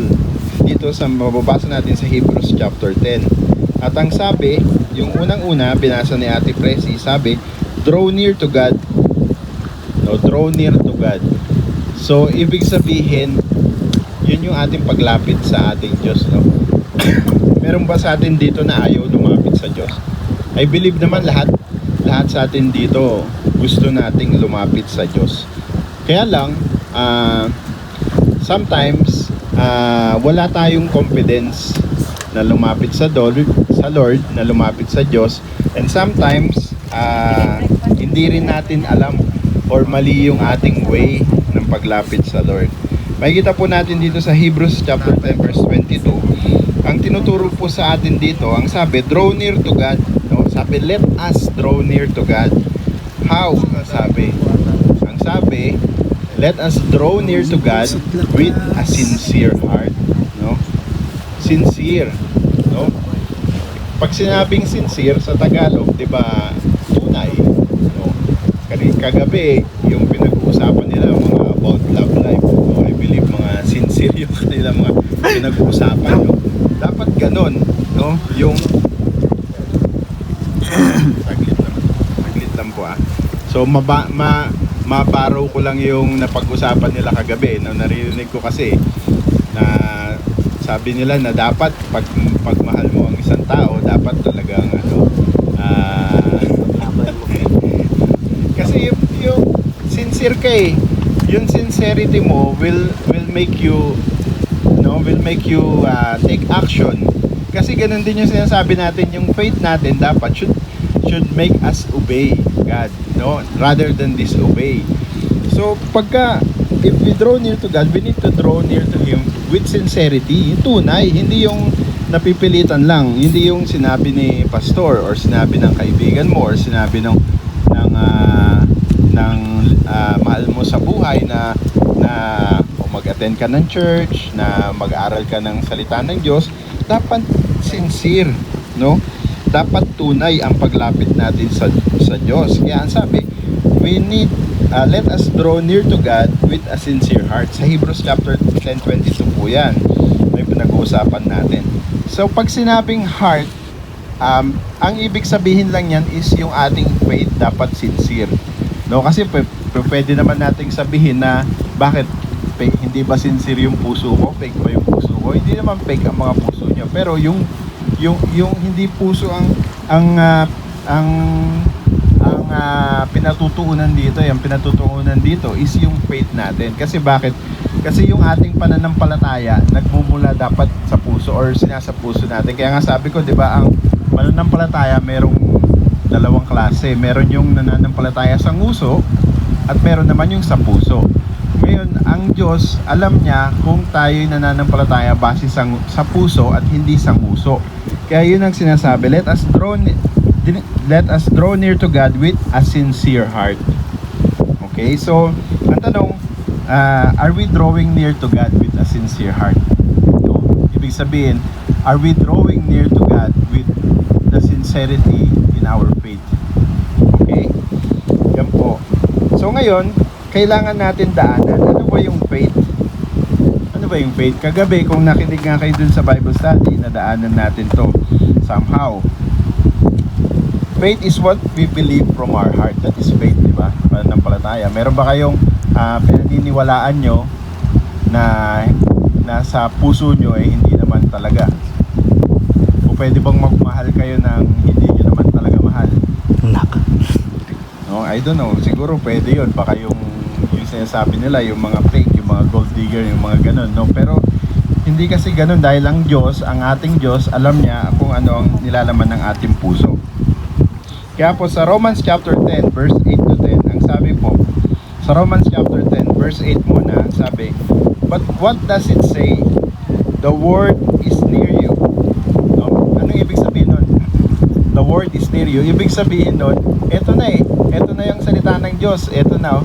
dito sa mababasa natin sa Hebrews chapter 10. At ang sabi, yung unang-una, binasa ni Ate Presi, sabi, draw near to God. No, draw near to God. So, ibig sabihin, yun yung ating paglapit sa ating Diyos, no? Meron ba sa atin dito na ayaw lumapit sa Diyos? I believe naman lahat sa atin dito gusto nating lumapit sa Diyos. Kaya lang, sometimes, wala tayong confidence na lumapit sa Lord, na lumapit sa Diyos. And sometimes, hindi rin natin alam or mali yung ating way ng paglapit sa Lord. Makikita po natin dito sa Hebrews chapter 10 verse 22. Ang tinuturo po sa atin dito, ang sabi, draw near to God. No? Sabi, let us draw near to God. How? Ang sabi, let us draw near to God with a sincere heart. No? Sincere. No? Pag sinabing sincere sa Tagalog, di ba, tunay. No? Kagabi, yung pinag-uusapan nila, mga about love life, no? I believe mga sincere yung kanila mga pinag-uusapan. No? Dapat ganun, no? Yung So mabaraw ko lang yung napag-usapan nila kagabi, no? Narinig ko kasi na sabi nila na dapat pag mahal mo ang isang tao, dapat talagang kasi yung sincere ka eh. Yung sincerity mo will make you take action. Kasi ganun din yung sinasabi natin, yung faith natin dapat should make us obey God, no, rather than disobey. So if we draw near to God, we need to draw near to Him with sincerity, tunay, hindi yung napipilitan lang, hindi yung sinabi ni pastor or sinabi ng kaibigan mo or sinabi ng mahal mo sa buhay na mag-attend ka ng church, na mag-aaral ka ng salita ng Diyos. Dapat sincere, no? Dapat tunay ang paglapit natin sa Diyos. Kaya ang sabi, we need let us draw near to God with a sincere heart. Sa Hebrews chapter 10:22 po yan, may pinag-uusapan natin. So pag sinabing heart, ang ibig sabihin lang yan is yung ating faith dapat sincere, no? Kasi pwede naman nating sabihin na bakit hindi ba sincere yung puso ko, fake ba yung puso ko? Hindi naman fake ang mga puso nyo, pero yung hindi puso ang pinatutuunan dito, yung pinatutuunan dito is yung faith natin. Kasi bakit? Kasi yung ating pananampalataya nagmumula dapat sa puso or sinasa puso natin. Kaya nga sabi ko, 'di ba, ang pananampalataya merong dalawang klase. Meron yung nananampalataya sa nguso at meron naman yung sa puso. Ngayon, ang Diyos, alam niya kung tayo'y nananampalataya base sa puso at hindi sa nguso. Kaya yun ang sinasabi, let us draw near to God with a sincere heart. Okay, so ang tanong, are we drawing near to God with a sincere heart? So, ibig sabihin, are we drawing near to God with the sincerity in our faith? Okay, yan po. So ngayon, kailangan natin daanan. Ano ba yung faith? Ano ba yung faith? Kagabi, kung nakinig nga kayo dun sa Bible study, nadaanan natin to somehow. Faith is what we believe from our heart. That is faith, di ba? Pananampalataya. Meron ba kayong pinaniniwalaan nyo na nasa puso nyo ay hindi naman talaga? O pwede bang magmahal kayo ng hindi nyo naman talaga mahal? No, I don't know. Siguro pwede yun. Baka yung sinasabi nila, yung mga fake, yung mga gold digger, yung mga ganun, no? Pero hindi kasi ganun, dahil ang Diyos, ang ating Diyos, alam niya kung ano ang nilalaman ng ating puso. Kaya po sa Romans chapter 10 verse 8 to 10, ang sabi po sa Romans chapter 10 verse 8 muna, sabi, but what does it say? The word is near you. No? Anong ibig sabihin nun? The word is near you. Ibig sabihin nun, eto na eh. Eto na yung salita ng Diyos. Eto na.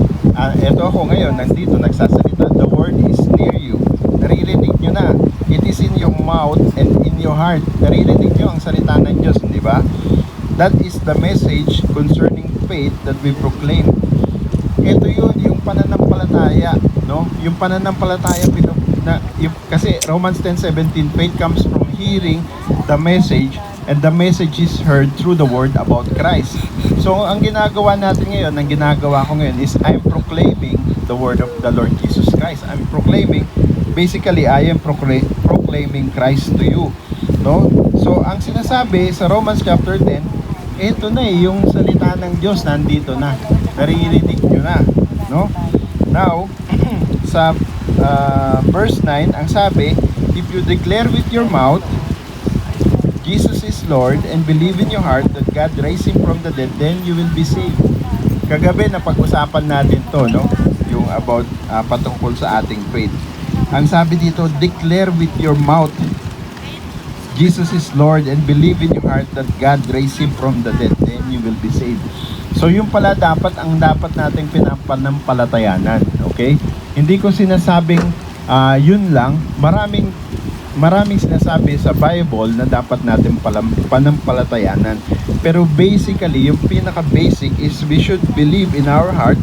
Eto ako ngayon, nandito, nagsasalita. The word is near you. Naririnig nyo na. It is in your mouth and in your heart. Naririnig nyo ang salita ng Diyos, di ba? That is the message concerning faith that we proclaim. Ito yun, yung pananampalataya, no? Yung pananampalataya kasi Romans 10:17, faith comes from hearing the message, and the message is heard through the word about Christ. So ang ginagawa natin ngayon, ang ginagawa ko ngayon is I'm proclaiming the word of the Lord Jesus Christ. I'm proclaiming, basically I am proclaiming Christ to you, no? So ang sinasabi sa Romans chapter 10, ito na eh, yung salita ng Diyos nandito na, naririnig nyo na, no? Now sa verse 9, ang sabi, if you declare with your mouth Jesus is Lord and believe in your heart that God raised Him from the dead, then you will be saved. Kagabi na pag-usapan natin to, no? Yung about patungkol sa ating faith. Ang sabi dito, declare with your mouth Jesus is Lord and believe in your heart that God raised Him from the dead, then you will be saved. So yung pala dapat nating pinapanampalatayanan, okay? Hindi ko sinasabing yun lang, maraming sinasabi sa Bible na dapat natin panampalatayanan. Pero basically, yung pinaka-basic is we should believe in our heart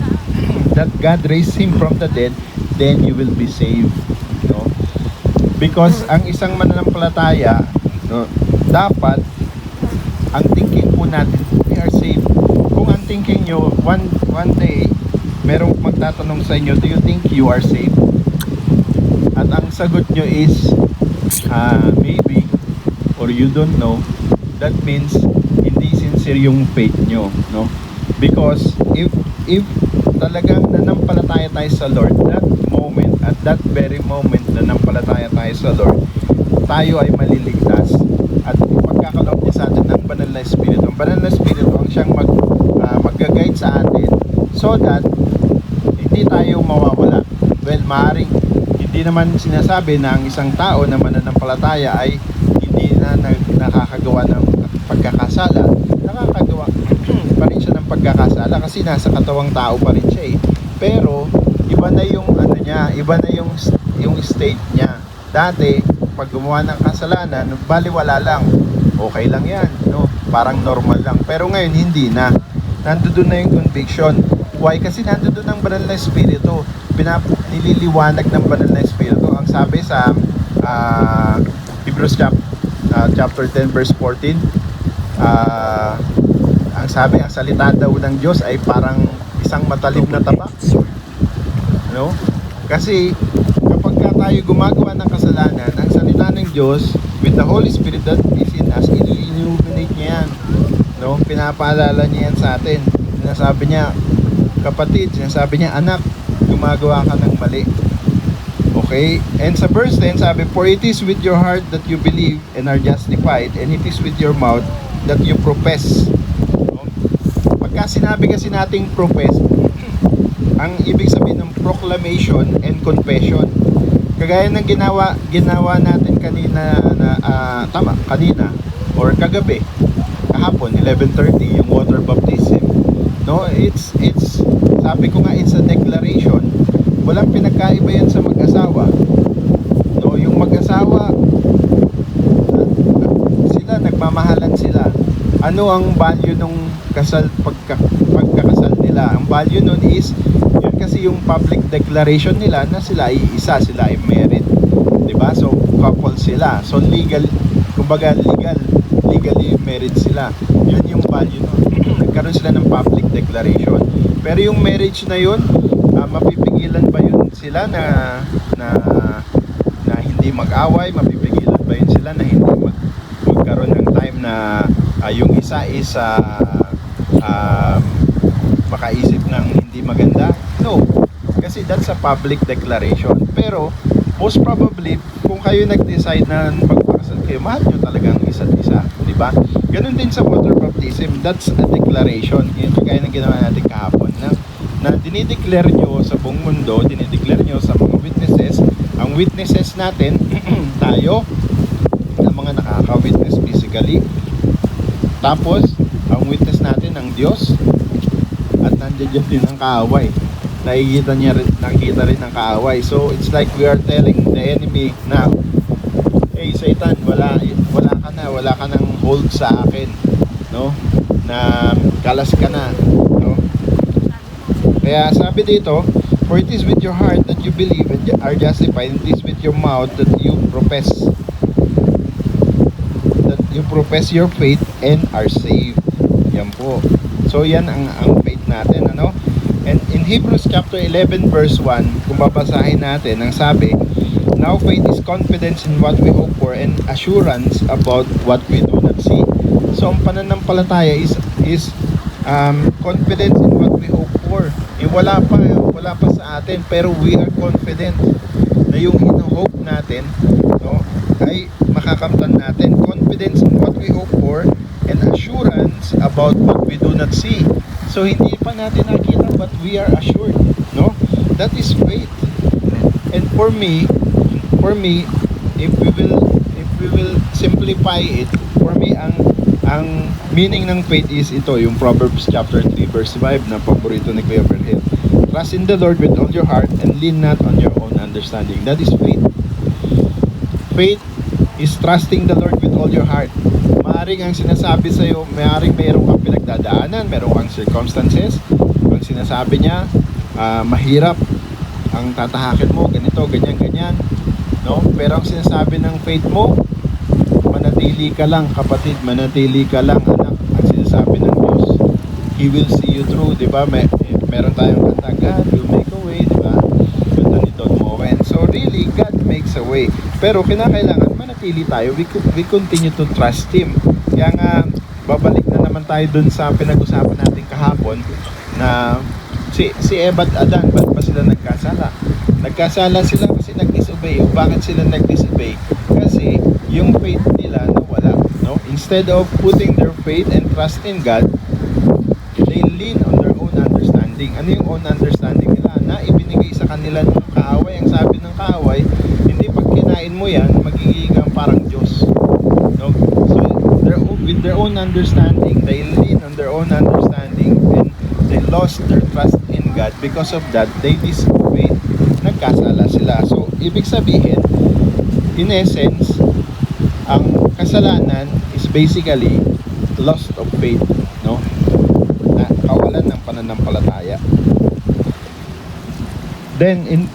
that God raised Him from the dead, then you will be saved, no? Because ang isang mananampalataya, no, dapat ang thinking po natin, we are saved. Kung ang thinking nyo, one day, merong magtatanong sa inyo, do you think you are saved? At ang sagot nyo is, maybe, or you don't know. That means, hindi sincere yung faith nyo, no? Because, if talagang nanampalataya tayo sa Lord, that moment, at that very moment nanampalataya tayo sa Lord, tayo ay maliligtas at pagkakaloob niya sa atin ng banal na Espiritu. Ang banal na Espiritu ang siyang mag-guide sa atin so that hindi tayo mawawala. Well, maaaring hindi naman sinasabi na ang isang tao na mananampalataya ay hindi na nakakagawa ng pagkakasala. Nakakagawa pa rin siya ng pagkakasala kasi nasa katawang tao pa rin siya eh. Pero iba na yung ano niya, iba na yung state niya. Dati pag gumawa ng kasalanan, baliwala lang. Okay lang yan, no? Parang normal lang. Pero ngayon hindi na. Nandoon na yung conviction. Why? Kasi nandoon ang banal na Espiritu. Nililiwanag ng banal na Espiritu. Ang sabi sa Hebrews chapter 10 verse 14, ang sabi, ang salita daw ng Diyos ay parang isang matalim na tabak. No? Kasi kapag tayo gumagawa ng kasalanan, ang salita ng Diyos with the Holy Spirit that is in us, illuminate niya yan. No? Pinapaalala niya yan sa atin. Sinasabi niya, kapatid, sinasabi niya, anak, gumagawa ka ng mali. Okay? And sa verse 10, sabi, for it is with your heart that you believe and are justified, and it is with your mouth that you profess. No? Pagka sinabi kasi nating profess, ang ibig sabihin ng proclamation and confession. Kagaya ng ginawa natin kanina kanina or kagabi, kahapon 11:30 yung water baptism. No, it's sabi ko nga, it's a declaration. Walang pinagkaiba yan sa mag-asawa. No, yung mag-asawa sila nagmamahalan sila. Ano ang value nung pagkakasal nila? Ang value nun is yun kasi yung public declaration nila na sila ay isa, sila ay married. 'Di ba? So couple sila. So kumbaga legally married sila. Yun yung value nun. Nagkaroon sila ng public declaration. Pero yung marriage na yun, mapipigilan ba yun sila na hindi mag-away? Mapipigilan ba yun sila na hindi magkaroon ng time na yung isa is makaisip ng hindi maganda? No, kasi that's a public declaration. Pero most probably kung kayo nag-decide na magpakasal kayo, mahal nyo talagang isa't isa, di ba? Ganun din sa water baptism, that's a declaration. Yun kaya ng ginawa natin kahapon na dinideclare nyo sa buong mundo, dinideclare nyo sa mga witnesses. Ang witnesses natin tayo, ang mga nakaka-witness physically. Tapos ang witness natin ang Diyos, at nandiyan din ang kaaway. Nakikita rin ang kaaway. So it's like we are telling the enemy na, hey Satan, wala ka nang hold sa akin, no? Na kalas ka na, no? Kaya sabi dito, for it is with your heart that you believe and are justified, and it is with your mouth that you profess your faith and are saved. Yan po. So yan ang faith natin, ano? And in Hebrews chapter 11 verse 1, kung babasahin natin, ang sabi, now faith is confidence in what we hope for and assurance about what we do not see. So ang pananampalataya is confidence in what we hope for. Wala pa sa atin, pero we are confident na yung hino-hope natin, no, ay makakamtan natin. Confidence in what we hope for and assurance about what we do not see. So hindi pa natin nakita but we are assured, no? That is faith. And for me, if we will simplify it, for me ang meaning ng faith is ito, yung Proverbs chapter 3 verse 5 na paborito ni Kuya Berhel. Trust in the Lord with all your heart and lean not on your own understanding. That is faith. Faith is trusting the Lord with all your heart. Maaring ang sinasabi sa iyo, maaring mayroong kang pinagdadaanan, mayroong kang circumstances. Ang sinasabi niya, mahirap ang tatahakin mo, ganito, ganyan, no? Pero ang sinasabi ng faith mo, manatili ka lang kapatid, manatili ka lang anak, ang sinasabi ng Diyos. He will see you through, di ba? Meron tayong kanta, God will make a way, di ba? Kanta ni Don Moen. So really, God makes a way. Pero kinakailangan manatili tayo. We continue to trust Him. Kaya nga, babalik na naman tayo dun sa pinag-usapan natin kahapon na si Eva at Adan, ba't pa sila nagkasala? Nagkasala sila kasi nag-disobey. O bakit sila nag-disobey? Kasi yung faith nila nawala, no? Instead of putting their faith and trust in God, they lean on their own understanding. Ano yung own understanding nila? Na ibinigay sa kanila ng kaaway. Ang sabi ng kaaway, hindi pag kinain mo yan, magiging kang parang Diyos. No? So, with their own understanding, they lean on their own understanding and they lost their trust in God. Because of that, they disobeyed. Nagkasala sila. So, ibig sabihin, in essence, ang kasalanan is basically loss of faith, no? Na kawalan ng pananampalataya. Then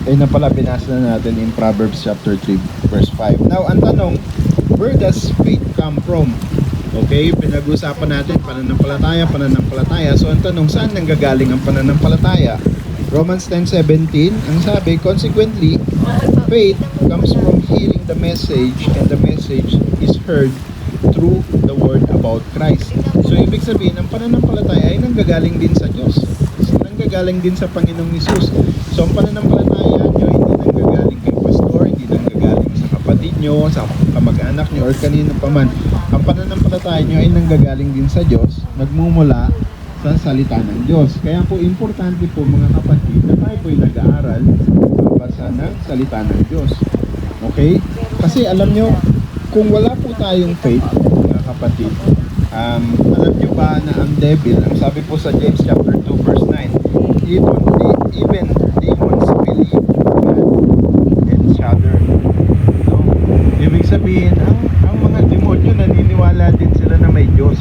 na pala binasa na natin in Proverbs chapter 3 verse 5. Now, ang tanong, where does faith come from? Okay, pinag-usapan natin pananampalataya. So, ang tanong, saan nanggagaling ang pananampalataya? Romans 10:17, ang sabi, consequently, faith comes from hearing the message, and the message is heard through the word about Christ. So, ibig sabihin, ang pananampalataya ay nanggagaling din sa Diyos. Nanggagaling din sa Panginoong Hesus. So, ang pananampalataya nyo hindi nanggagaling kay pastor, hindi nanggagaling sa kapatid nyo, sa kamag-anak nyo, or kanino paman. Ang pananampalataya nyo ay nanggagaling din sa Diyos, nagmumula sa salita ng Diyos. Kaya po importante po mga kapatid na tayo po'y nag-aaral basa ng salita ng Diyos. Okay? Kasi alam nyo, kung wala po tayong faith, mga kapatid, alam nyo ba na ang devil, ang sabi po sa James chapter 2 verse 9, even demons believe and shudder. No? Ibig sabihin, ang mga demonyo naniniwala din sila na may Diyos.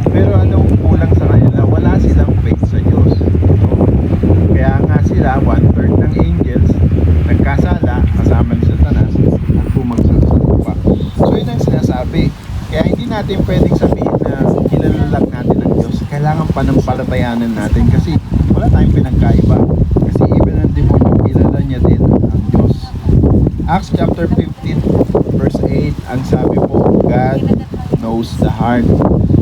Pero anong kulang sa kanila? Wala silang faith sa Diyos. No? Kaya nga sila, 1/3 ng angels, nagkasala, kasama ni Satanas, at bumagsak sa lupa. So yun ang sinasabi. Kaya hindi natin pwedeng sabihin na kilala natin ang Diyos. Kailangan panampalatayanan natin kasi wala tayong pinagkaiba. Kasi even ang demonyo, kilala niya din ang Diyos. Acts chapter 15 verse 8, ang sabi po, God knows the heart.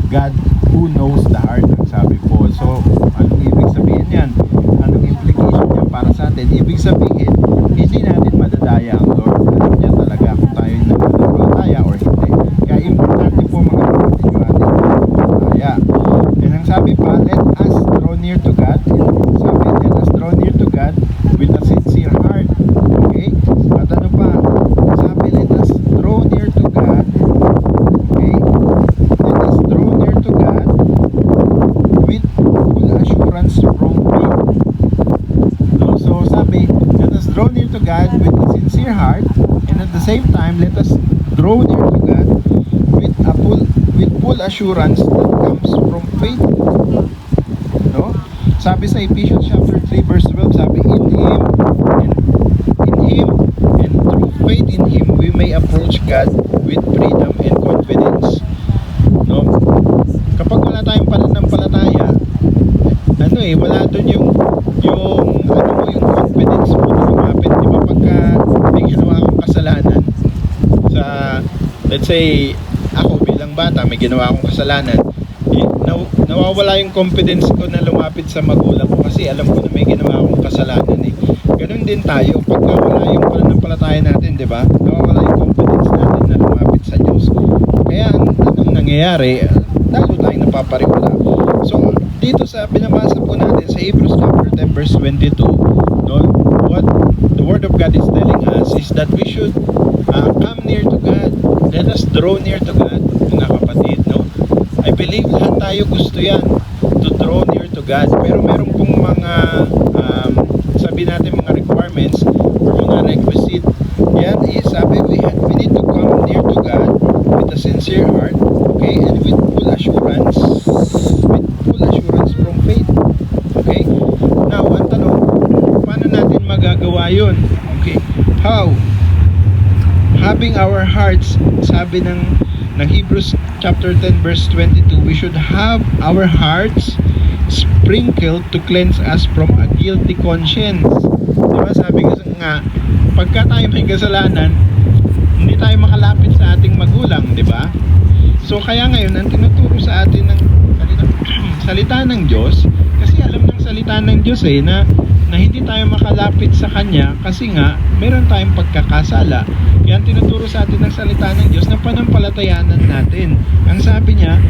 God who knows the heart, ang sabi po. So, anong ibig sabihin yan? Anong implication niya para sa atin? Ibig sabihin, hindi natin madadaya ang Lord. Alam niya talaga kung tayo yung nananampalataya or hindi. Kaya importante po mga kapatid yung ating pananampalataya. And ang sabi pa, let us draw near to God. Sabi, let us draw near to God with a sincere heart. Okay? At ano pa? Sabi, let us draw near to God. Okay? Let us draw near to God with full assurance from faith. No? So sabi, let us draw near to God with a sincere heart, and at the same time, let us draw near to God with full assurance that comes from faith. No? Sabi sa Ephesians chapter 3 verse 12, sabi, in Him and through faith in Him we may approach God with freedom and confidence. No? Kapag wala tayong pananampalataya, wala doon yung confidence mo na lumapit. Di ba pagka may ginawa akong kasalanan sa, let's say, ako bilang bata, may ginawa akong kasalanan, nawawala yung confidence ko na lumapit sa magulang ko kasi alam ko na may ginawa akong kasalanan eh. Ganun din tayo, pagka wala yung pananampalataya natin, di ba? Nawawala yung confidence natin na lumapit sa Diyos. Kaya anong nangyayari, lalo tayong napapariwala. So, dito sa binabasa po natin sa Hebrews chapter 10 verse 22, no, what the Word of God is telling us is that we should come near to God. Let us draw near to God, mga kapatid, no? I believe lahat tayo gusto yan, to draw near to God. Pero meron pong mga, sabi natin mga requirements or mga requisite. Yan is, sabi, we need to come near to God with a sincere heart, okay, and with full assurance from faith. Okay? Now, ang tanong, paano natin magagawa yun? Okay? How? Having our hearts, sabi ng ng Hebrews chapter 10 verse 22, we should have our hearts sprinkled to cleanse us from a guilty conscience. Diba sabi ko nga, pagka tayo may kasalanan, hindi tayo makalapit sa ating magulang, diba? So kaya ngayon, ang tinuturo sa atin ng salita ng Diyos, kasi alam ng salita ng Diyos na hindi tayo makalapit sa Kanya kasi nga meron tayong pagkakasala. Kaya ang tinuturo sa atin ng salita ng Diyos na panampalatayanan natin. Ang sabi niya,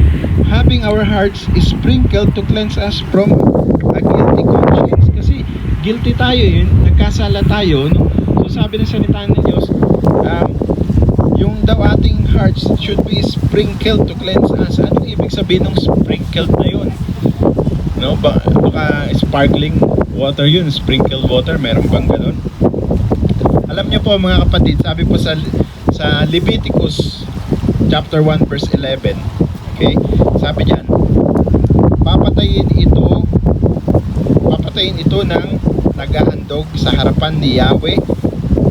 having our hearts sprinkled to cleanse us from a guilty conscience. Kasi guilty tayo yun, nagkasala tayo, no? So sabi ng salita ng Diyos, yung daw ating hearts should be sprinkled to cleanse us. Anong ibig sabihin ng sprinkled na yun? No, baka sparkling water yun, sprinkled water, meron bang ganun? Alam niyo po mga kapatid, sabi po sa Leviticus chapter 1 verse 11, okay? Sabi diyan, papatayin ito ng naghahandog sa harapan ni Yahweh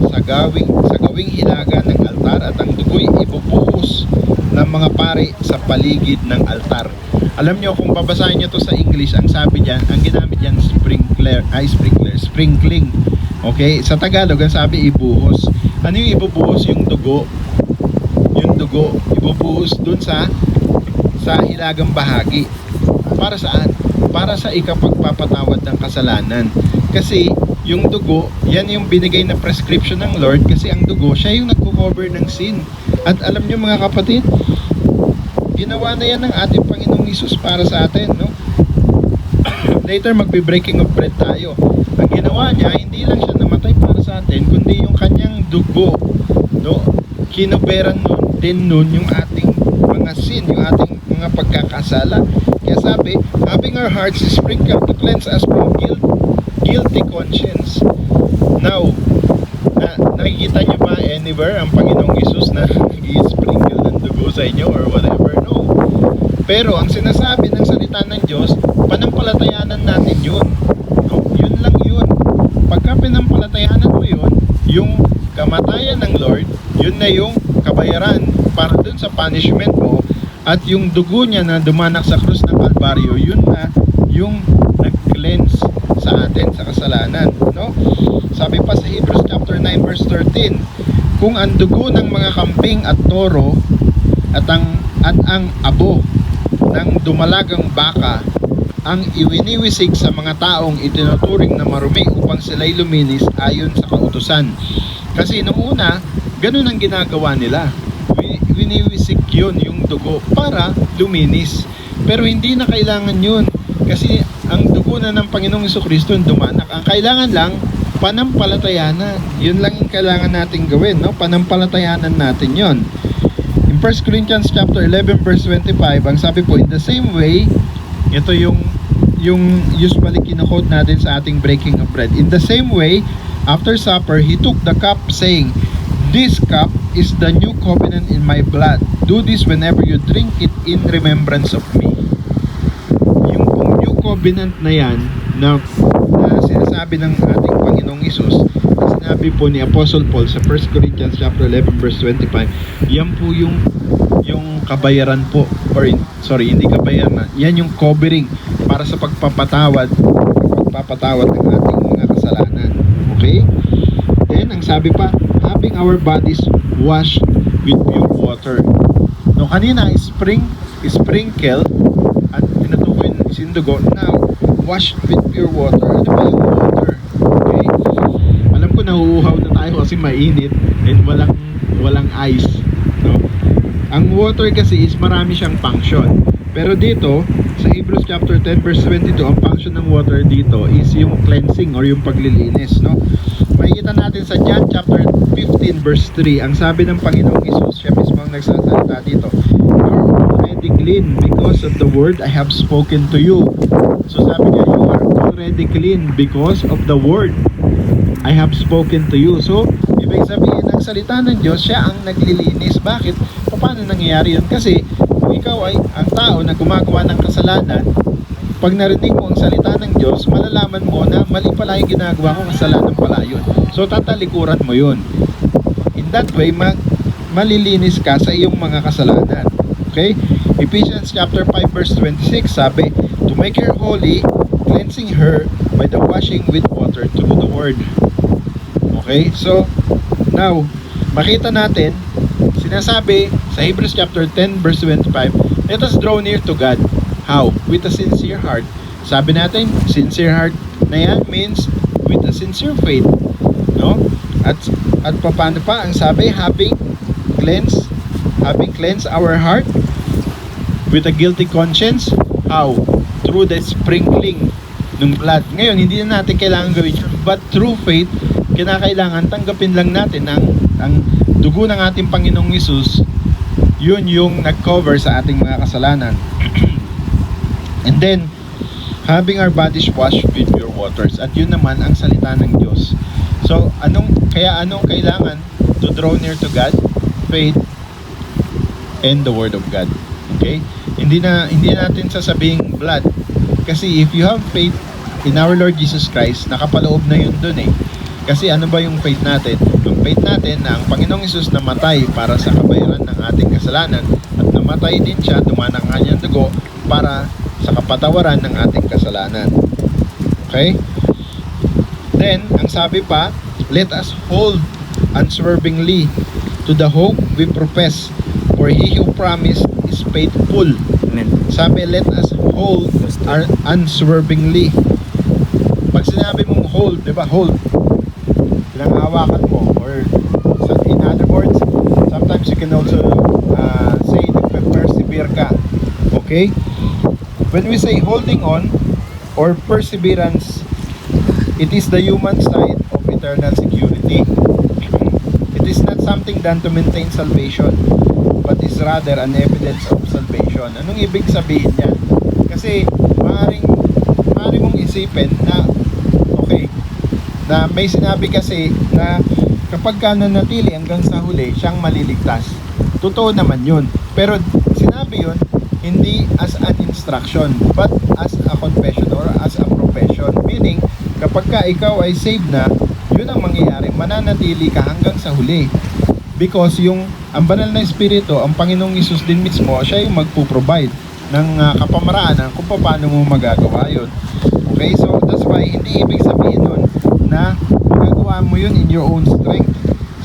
sa gawing hilaga ng altar, at ang dugo'y ibubuhos ng mga pari sa paligid ng altar. Alam nyo, kung babasahin nyo to sa English, ang sabi diyan, ang ginamit diyan sprinkling. Okay, sa Tagalog ang sabi ibuhos. Ano yung ibubuhos? Yung dugo ibubuhos dun sa hilagang bahagi. Para saan? Para sa ikapagpapatawad ng kasalanan. Kasi yung dugo, yan yung binigay na prescription ng Lord, kasi ang dugo, siya yung nagko-cover ng sin. At alam nyo mga kapatid, ginawa na yan ng ating Panginoong Hesus para sa atin, no? Later magbe-breaking of bread tayo. Ang ginawa niya, hindi lang siya namatay para sa atin, kundi yung kanyang dugo, no? Kinuberan nun yung ating mga sin, yung ating mga pagkakasala. Kaya sabi, having our hearts sprinkled to cleanse us from guilty conscience. Now, nakikita nyo ba anywhere ang Panginoong Hesus na i-sprinkle ng dugo sa inyo or whatever? No. Pero ang sinasabi ng salita ng Diyos, panampalatayanan natin yun. No? Yun lang yun. Pagka pinampalatayanan mo yun, yung kamatayan ng Lord, yun na yung kabayaran para dun sa punishment mo, at yung dugo niya na dumanak sa krus ng Kalbaryo, yun na yung nag-cleanse sa atin sa kasalanan, no? Sabi pa sa Hebrews chapter 9 verse 13, kung ang dugo ng mga kambing at toro at ang abo ng dumalagang baka ang iwiniwisig sa mga taong itinuturing na marumi upang sila'y luminis ayon sa kautusan. Kasi nung una, ganun ang ginagawa nila. Winiwisig yun, yung dugo, para luminis. Pero hindi na kailangan yun, kasi ang dugo na ng Panginoong Jesucristo dumanak. Ang kailangan lang, panampalatayanan. Yun lang yung kailangan natin gawin, no? Panampalatayanan natin yon. In 1 Corinthians chapter 11 verse 25, ang sabi po, in the same way, ito yung usually kino-quote natin sa ating breaking of bread. In the same way, after supper, he took the cup saying, this cup is the new covenant in my blood. Do this whenever you drink it in remembrance of me. Yung new covenant na yan, na sinasabi ng ating Panginoong Hesus, sinabi po ni Apostle Paul sa 1 Corinthians chapter 11 verse 25, yan po yung kabayaran po, or sorry, hindi kabayaran, yan yung covering para sa pagpapatawad ng ating mga kasalanan. Okay? Then, ang sabi pa, having our bodies washed with pure water. No, kanina, sprinkle at tinutukoy ng sindugo. Now, washed with pure water. Ano ba yung water? Okay? Alam ko nahuuhaw na tayo kasi mainit and walang ice. No? Ang water kasi is marami siyang function. Pero dito, sa Hebrews chapter 10 verse 22, ang function ng water dito is yung cleansing or yung paglilinis, no? Makikita natin sa John chapter 15 verse 3, ang sabi ng Panginoong Hesus, siya mismo ang nagsasalita dito, you're already clean because of the word I have spoken to you. So sabi niya, you are already clean because of the word I have spoken to you. So, ibig sabihin ng salita ng Diyos, siya ang naglilinis. Bakit? Paano nangyayari yun? Kasi kung ikaw ay ang tao na gumagawa ng kasalanan, pag narinig mo ang salita ng Diyos, malalaman mo na mali pala yung ginagawa ko, kasalanan pala yun. So tatalikuran mo yun. In that way, malilinis ka sa iyong mga kasalanan. Okay? Ephesians chapter 5 verse 26 sabi, to make her holy, cleansing her by the washing with water through the word. Okay? So, now, makita natin, sinasabi sa Hebrews chapter 10 verse 25, let us draw near to God. How? With a sincere heart. Sabi natin, sincere heart na yan means with a sincere faith. No? At paano pa ang sabi, having cleansed our heart with a guilty conscience. How? Through the sprinkling ng blood. Ngayon, hindi na natin kailangan gawin yun, but through faith, kinakailangan tanggapin lang natin ang dugo ng ating Panginoong Hesus. Yun yung nag-cover sa ating mga kasalanan. And then, having our bodies washed with pure waters. At yun naman ang salita ng Diyos. So, anong kailangan to draw near to God? Faith and the Word of God. Okay? Hindi natin sasabing blood. Kasi if you have faith in our Lord Jesus Christ, nakapaloob na yun dun eh. Kasi ano ba yung faith natin? Yung faith natin na ang Panginoong Hesus namatay para sa kabayaran ng ating kasalanan at namatay din siya, dumanang ang kanyang dugo para sa kapatawaran ng ating kasalanan. Okay? Then, ang sabi pa, let us hold unswervingly to the hope we profess, for he who promised is faithful. Amen. Sabi, let us hold unswervingly. Pag sinabi mong hold, di ba? Hold. Pinanghawakan mo. Or, in other words, sometimes you can also say, persevere ka. Okay? When we say holding on or perseverance, it is the human side of eternal security. It is not something done to maintain salvation, but is rather an evidence of salvation. Anong ibig sabihin niyan? Kasi maaaring mong isipin na okay, na may sinabi kasi na kapag ka nanatili hanggang sa huli, siyang maliligtas. Totoo naman yun. Pero sinabi yun hindi as an instruction, but as a confession or as a profession. Meaning, kapag ka ikaw ay saved na, yun ang mangyayari, mananatili ka hanggang sa huli. Because ang banal na Espiritu, ang Panginoong Hesus din mismo, siya yung magpo-provide ng kapamaraan kung paano mo magagawa yun. Okay, so that's why hindi ibig sabihin nun na magagawa mo yun in your own strength.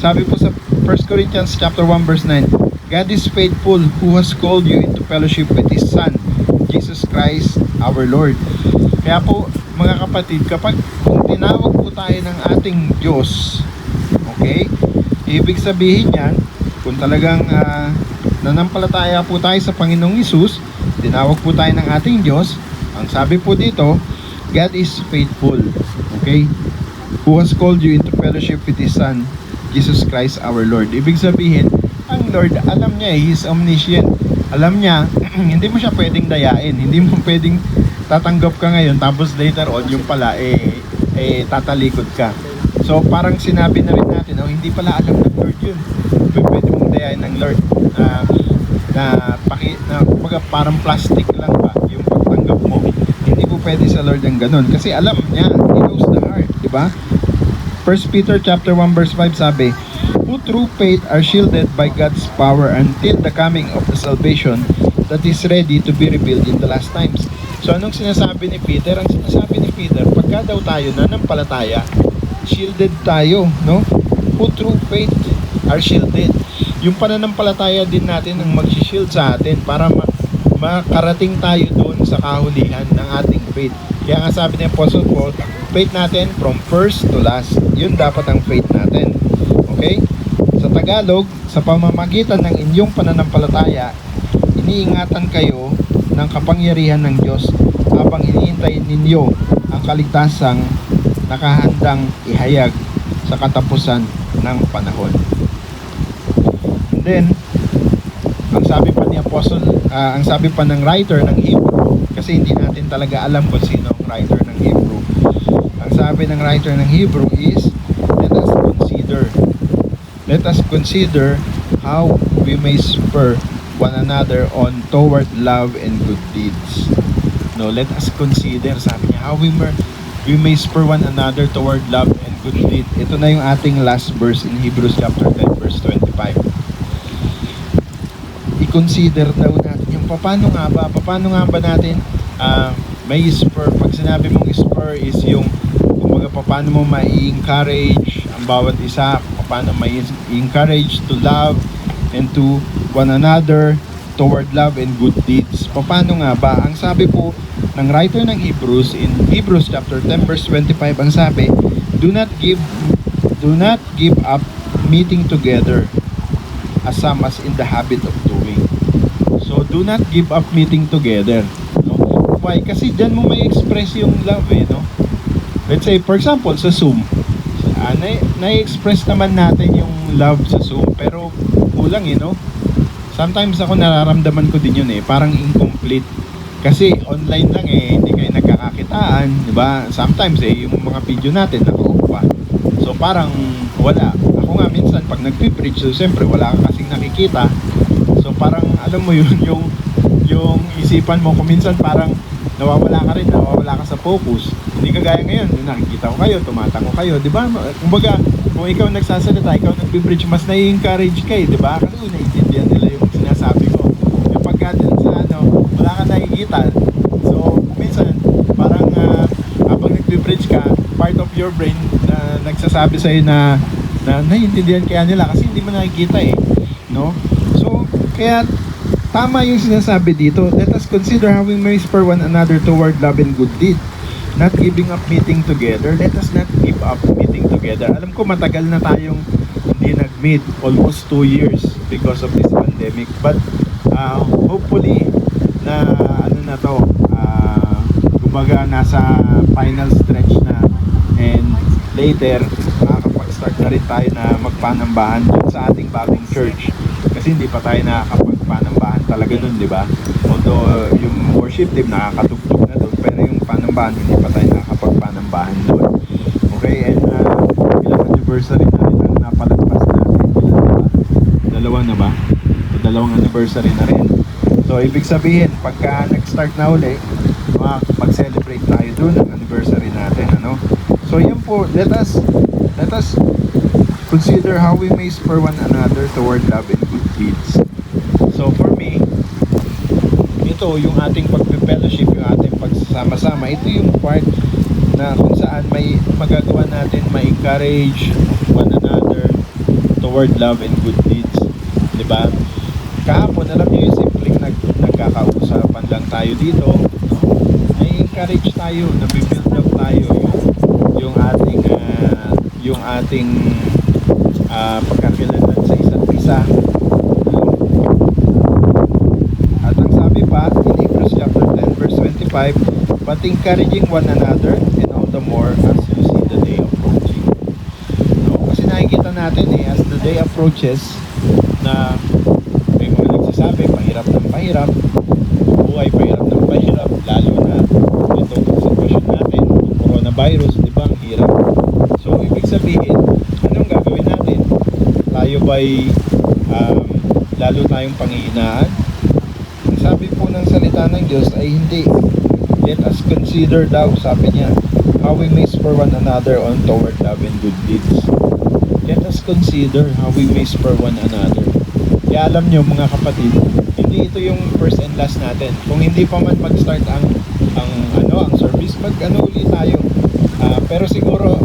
Sabi po sa 1 Corinthians chapter 1 verse 9, God is faithful who has called you into fellowship with His Son, Jesus Christ our Lord. Kaya po mga kapatid, kung tinawag po tayo ng ating Diyos, okay, ibig sabihin yan, kung talagang nanampalataya po tayo sa Panginoong Hesus, tinawag po tayo ng ating Diyos, ang sabi po dito, God is faithful, okay, who has called you into fellowship with His Son, Jesus Christ our Lord. Ibig sabihin, ang Lord, alam niya, He is omniscient. Alam niya, hindi mo siya pwedeng dayain, hindi mo pwedeng tatanggap ka ngayon, tapos later on, yung pala, tatalikod ka. So, parang sinabi na rin natin, hindi pala alam ng Lord yun. Pwede mong dayain ng Lord. Parang plastic lang ba yung pagtanggap mo. Hindi po pwede sa Lord ang ganun. Kasi alam niya, He knows the heart, di ba? 1 Peter chapter 1 verse 5 sabi, who through faith are shielded by God's power until the coming of the salvation that is ready to be revealed in the last times. So anong sinasabi ni Peter? Ang sinasabi ni Peter, pagka daw tayo nanampalataya, shielded tayo, no? Who through faith are shielded. Yung pananampalataya din natin ang mag-shield sa atin para makarating tayo doon sa kahulihan ng ating faith. Kaya nga sabi ni Apostle Paul, faith natin from first to last. Yun dapat ang faith natin. Okay? Sa Tagalog, sa pamamagitan ng inyong pananampalataya, iniingatan kayo ng kapangyarihan ng Diyos habang hinihintay ninyo ang kaligtasang nakahandang ihayag sa katapusan ng panahon. And then, ang sabi pa ni Apostle, ang sabi pa ng writer ng Hebrew, kasi hindi natin talaga alam kung sino ang writer ng Hebrew. Ang sabi ng writer ng Hebrew is, let us consider how we may spur one another on toward love and good deeds. No, let us consider, sabi niya, how we may spur one another toward love and good deeds. Ito na yung ating last verse in Hebrews chapter 10 verse 25. i-consider daw natin yung paano nga ba natin may spur. Pag sinabi mong spur is yung kumbaga paano mo ma-encourage ang bawat isa, paano ma-encourage to love and to one another toward love and good deeds. Paano nga ba? Ang sabi po ng writer ng Hebrews in Hebrews chapter 10 verse 25, ang sabi, do not give up meeting together as some as in the habit of doing. So do not give up meeting together, no? Why? Kasi diyan mo may express yung love no? Let's say for example sa Zoom, na-express naman natin yung love sa Zoom pero kulang no? Sometimes ako nararamdaman ko din yun parang incomplete. Kasi online lang hindi kayo nagkakakitaan, di ba? Sometimes yung mga video natin naka-off pa. So parang wala. Ako nga minsan pag nagpi-preach, so siyempre wala ka kasing nakikita. So parang alam mo yun, yung isipan mo kung minsan parang nawawala ka sa focus. Hindi kagaya ngayon, nakikita ko kayo, tumatango kayo, di ba? Kumbaga, kung ikaw nagsasalita, ikaw nagpi-preach, mas nai-encourage kayo, di ba? Kasi naiintindihan nila yung sinasabi ko. Yung pagka din sa wala ka nakikita. So, minsan, parang habang nagpi-preach ka, part of your brain na nagsasabi sa'yo na naiintindihan kaya nila kasi hindi mo nakikita no? So, kaya tama yung sinasabi dito. Let us consider how we may spur one another toward love and good deed. Not giving up meeting together. Let us not give up meeting together. Alam ko matagal na tayong hindi nag-meet. Almost 2 years because of this pandemic. But hopefully na kumbaga nasa final stretch na and later makakapag-start na rin tayo na magpanambahan dun sa ating bagong church. Kasi hindi pa tayo nakakapagpanambahan talaga dun, di ba? Although yung worship team nakakatugtog na dun, pero yung panambahan hindi pa tayo nakakapagpanambahan dun. Okay, and ilang anniversary na rin ang napalagpas natin. Dalawa na ba? O, 2 anniversary na rin. So ibig sabihin, pagka nag-start na uli, mag-celebrate tayo dun ang anniversary natin, ano? So yun po, let us consider how we may spur one another toward love and good deeds. So for me, ito yung ating pag-fellowship, yung ating pagsasama-sama, ito yung part na kung saan may magagawa natin ma-encourage one another toward love and good deeds, di ba? Kahapon, alam niyo yung simpleng nagkakausapan lang tayo dito, no? Na-encourage tayo, na-build up tayo yung ating pagkakilala sa isa't isa, no? At ang sabi pa in Hebrews chapter 10 verse 25, but encouraging one another and all the more as you see the day approaching, no? Kasi nakikita natin as the day approaches na may mga nagsasabi pahirap ng pahirap, buhay pahirap ng pahirap, lalo na itong sitwasyon natin, coronavirus, di ba, ang hirap. So ibig sabihin, anong gagawin natin? Tayo ba'y lalo tayong panghihinaan? Ang sabi po ng salita ng Diyos ay hindi. Let us consider daw, sabi niya, how we may spur one another on toward love and good deeds. Let us consider how we may spur one another. Kaya alam nyo mga kapatid, hindi ito yung first and last natin. Kung hindi pa man mag-start ang service, ulit tayo. Pero siguro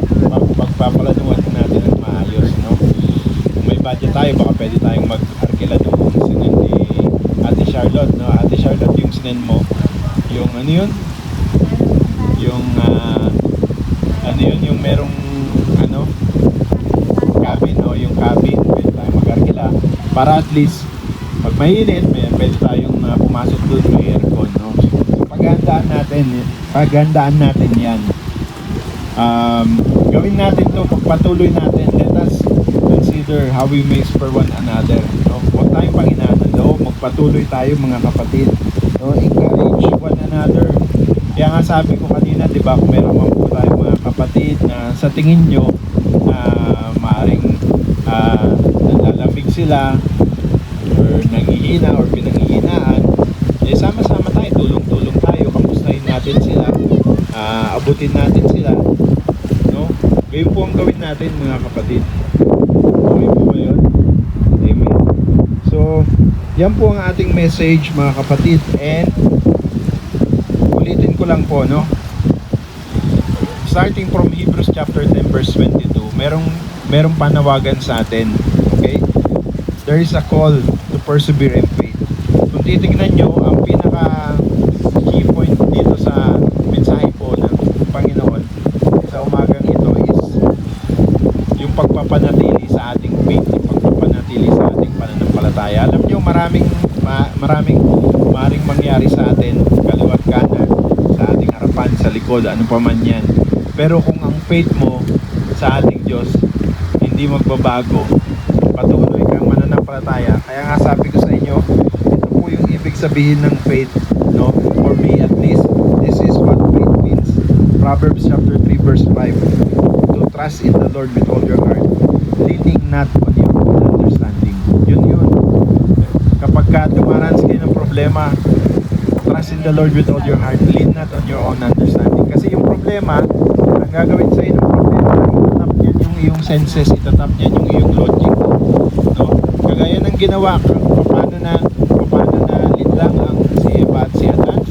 pagpapalanuan natin ng maayos, no? Kung may budget tayo, baka pwede tayong mag-arkila doon sinin ni Ate Charlotte, no? Ate Charlotte, yung sinin mo, yung ano yun? Yung merong cabin, no? Yung cabin, pwede tayong mag-arkila para at least pag mainit, pwede tayong pumasok doon, may aircon, no? So, paghandaan natin yan. Gawin natin to, pagpatuloy natin. Let us consider how we may spur one another, no? Huwag tayong panghinaan ng loob, magpatuloy tayo mga kapatid, no? Encourage one another. Kaya nga sabi ko kanina, di ba, kung meron man po tayo mga kapatid na sa tingin nyo maaring nalalamig sila or nangihina or pinanghihinaan, sama-sama tayo, tulong-tulong tayo, kamustahin natin sila, abutin natin sila, no? Ngayon po ang gawin natin mga kapatid. Okay po ba yun? Amen. So Yan po ang ating message mga kapatid, and ulitin ko lang po, no? Starting from Hebrews chapter 10 verse 22, merong panawagan sa atin, okay? There is a call to persevere in faith. Kung titignan nyo, ang pinaka key point dito sa mensahe po ng Panginoon sa umagang ito is yung pagpapanatili sa ating faith, yung pagpapanatili sa ating pananampalataya. Alam nyo, maraming mangyari sa atin, kaliwat kanan, sa ating harapan, sa likod, ano pa man yan. Pero kung ang faith mo sa ating Diyos hindi magbabago, patuloy kang mananampalataya. Kaya nga sabi ko sa inyo, ito po yung ibig sabihin ng faith, no? For me at least, this is what faith means. Proverbs chapter 3 verse 5, to trust in the Lord with all your heart, leaning not on your own understanding. Yun. Kapag ka dumaranas kayo ng problema, trust in the Lord with all your heart, lean not on your own understanding. Kasi yung problema, ang gagawin sa ng problema, itatap niyan yung iyong senses, itatap niyan yung iyong logic, no? Kagaya ng ginawa, paano na lidlang ang si Eva at si Adan.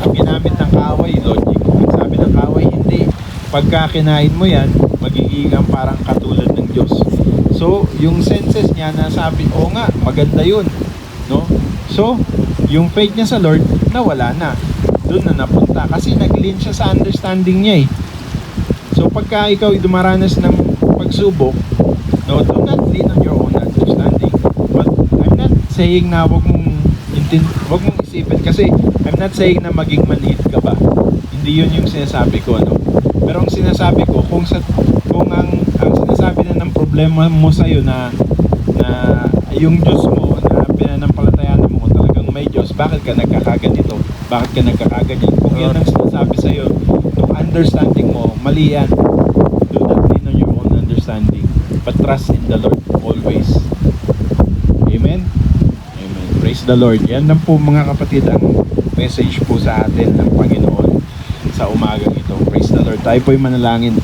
Ang ginamit ng kaaway, logic. Ang sabi ng kaaway, hindi. Pagka kinain mo yan, magiging ang parang katulad ng Diyos. So, yung senses niya na sabi, oo nga, maganda yun, no? So, yung faith niya sa Lord, nawala na. Doon na napunta. Kasi nag-lean siya sa understanding niya eh. So pagka ikaw dumaranas ng pagsubok, no, do not lean on your own understanding. But I'm not saying na wag mong isipin, kasi I'm not saying na maging manhid ka ba. Hindi yun yung sinasabi ko, ano. Pero ang sinasabi ko, kung ang sinasabi na ng problema mo sa'yo na yung Diyos mo na pinanampalatayaan mo talagang may Diyos, bakit ka nagkakaganito? Bakit ka nagkakaganyan? Kung yan ang sinasabi sa'yo, yung understanding mo, mali yan. Do not lean on your own understanding, but trust in the Lord always. Amen? Amen. Praise the Lord. Yan lang po mga kapatid ang message po sa atin ng Panginoon sa umagang ito. Praise the Lord. Tayo po'y manalangin.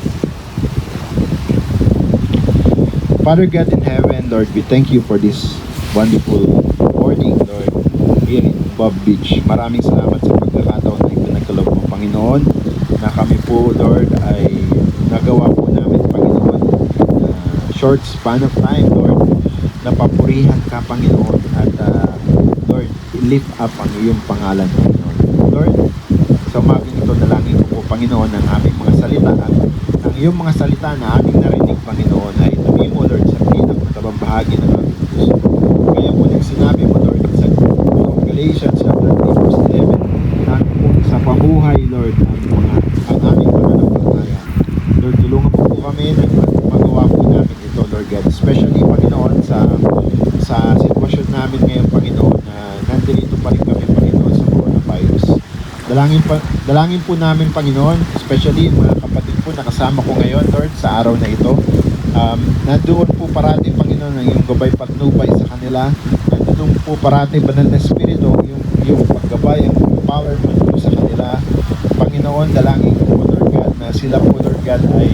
Father God in heaven, Lord, we thank you for this wonderful morning, Lord, here in Bob Beach. Maraming salamat sa pagkakataon na ipinagkaloob mo, Panginoon, na kami po, Lord, ay nagawa po namin, Panginoon, short span of time, Lord, na papurihan ka, Panginoon, at Lord, lift up ang iyong pangalan, Panginoon. Lord, sa umagang ito, dalangin ko po, Panginoon, ang aming mga salita at ang iyong mga salita na aming narinig, Panginoon, ay tumimo, Lord, sa pinakatabang bahagi ng aming puso. Kaya po sinabi mo, Lord, sa Galatians chapter 3 verse 11, na sa pamuhay, Lord, ang aming pananampalataya. Lord, tulungan po kami na magawa po namin ito, Lord God. Especially, Panginoon, sa sitwasyon namin ngayon, Panginoon, na nandito pa rin kami, Panginoon, sa coronavirus. Dalangin po namin, Panginoon, especially mga kapatid po na kasama ko ngayon, Lord, sa araw na ito. Nandoon po parati, Panginoon, ang iyong gabay patnubay sa kanila. Nandoon po parati, Banal na Espiritu, yung paggabay, yung empowerment po sa kanila. Panginoon, dalangin ko po, Lord God, na sila po, Lord God, ay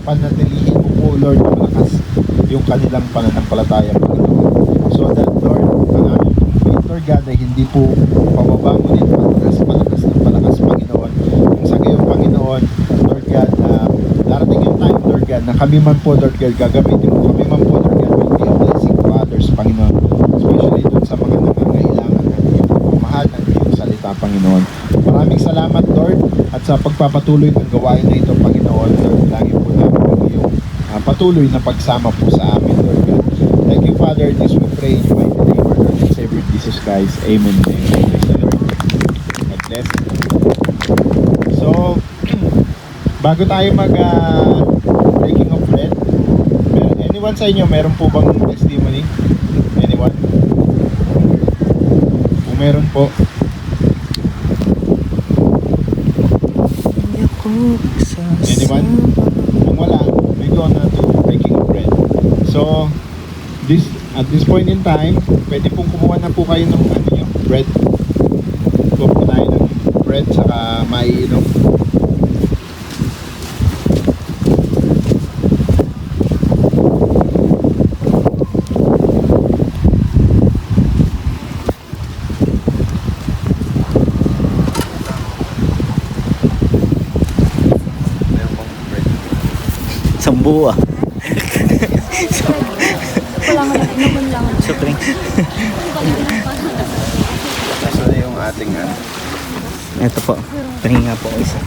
panatilihin mo po, Lord, na malakas yung kanilang pananampalataya, Panginoon. So that, Lord, ang aming faith, Lord God, ay hindi po pababa, ngunit malakas ng malakas, Panginoon. Kung sa gayon, Panginoon, Lord God, darating yung time, Lord God, na kami man po, Lord God, gagamitin mo kami man po, Lord God, will be a blessing to others, Panginoon, especially dun sa mga nangangailangan ng iyong pagmamahal, ng iyong salita, Panginoon. Maraming salamat, Lord, at sa pagpapatuloy ng gawain na ito, Panginoon, Lord, lagi po namin ang iyong patuloy na pagsama po sa amin, Lord God. Thank you, Father. This we pray in the mighty name of our Lord and Savior Jesus Christ. Amen. Amen. Praise the Lord. God bless. So, bago tayo breaking of bread, anyone sa inyo, meron po bang testimony? Anyone? Kung meron po. Anyone? Kung wala, we go na to breaking of bread. So, at this point in time, pwede pong kumuha na po kayo ng bread. Kuha po tayo ng bread, saka maiinom. buo ah. Supreme. Nasa na yung ating ano? Ito po. Pahinga po ako isa.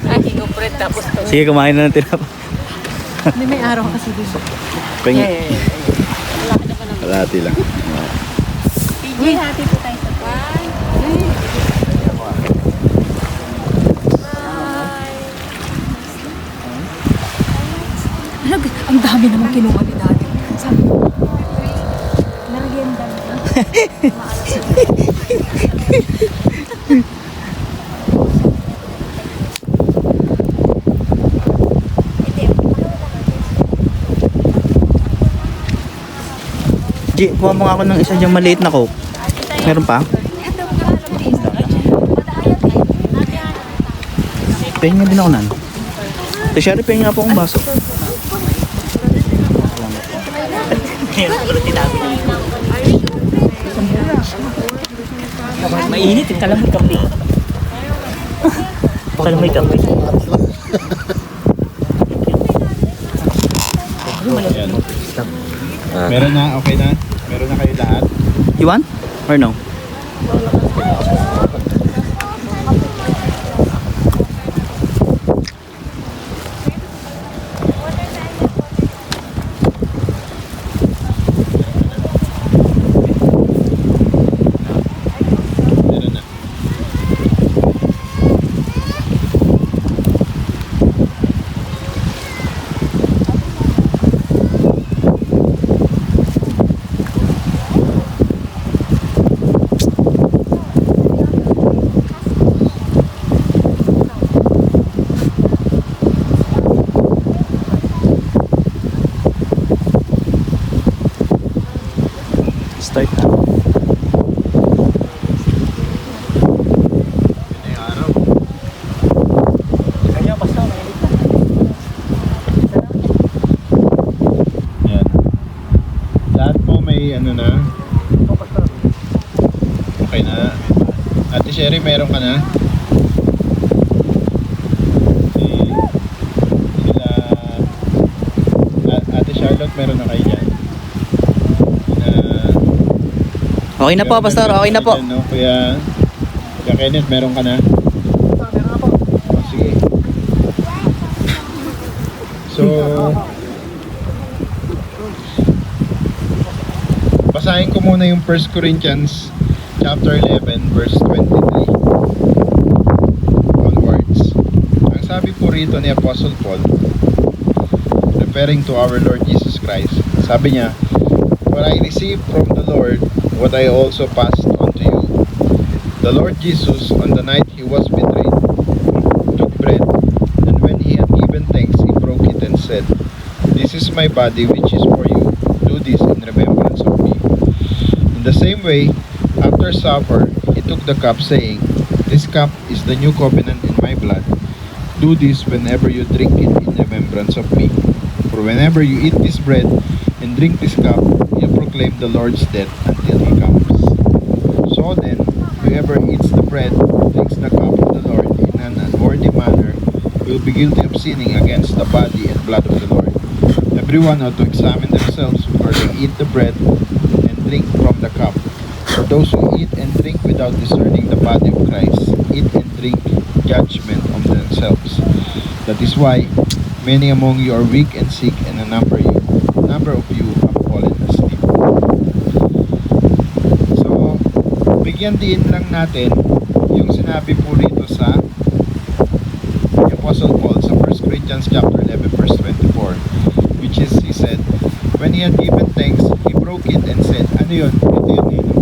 Ay, hinupred tapos to. Sige, kumain na ng tinapa. May araw kasi dito. Pahinga. Kalahati lang. Uy, hati po tayo sa ang dami naman kinuha ni Daddy. Sabi ko, merienda na. G, kuha mo nga ako ng isa diyang maliit na coke. Meron pa? Pahinga din ako nan. Sherry, pahinga po akong baso. Mainit, kalamay kape. Kalamay kape. Meron na, okay na? Meron na kayo lahat? You want? Or no? Meron na. Start na. Ito yung araw. Yan. Lahat po may ano na. Okay na. Ate Sherry, meron ka na? Sila Ate Charlotte, meron na kayo dyan? Okay na po, Pastor. Okay na po. Dyan, no? Kuya Kenneth, meron ka na? Oh, sige. So, basahin ko muna yung 1 Corinthians chapter 11 verse 23 onwards. Ang sabi po rito ni Apostle Paul, referring to our Lord Jesus Christ, sabi niya, "For I received from the Lord what I also passed on to you. The Lord Jesus, on the night he was betrayed, took bread, and when he had given thanks, he broke it and said, 'This is my body which is for you. Do this in remembrance of me.' In the same way, after supper, he took the cup, saying, 'This cup is the new covenant in my blood. Do this whenever you drink it in remembrance of me. For whenever you eat this bread and drink this cup, you proclaim the Lord's death until he comes. So then, whoever eats the bread or drinks the cup of the Lord in an unworthy manner will be guilty of sinning against the body and blood of the Lord. Everyone ought to examine themselves before they eat the bread and drink from the cup. For those who eat and drink without discerning the body of Christ eat and drink judgment on themselves. That is why many among you are weak and sick, and a number of you have fallen asleep." So, bigyan din lang natin yung sinabi po rito sa Apostle Paul sa 1 Corinthians chapter 11 verse 24, which is, he said, when he had given thanks, he broke it and said, ano yun? Ito yun, Nino.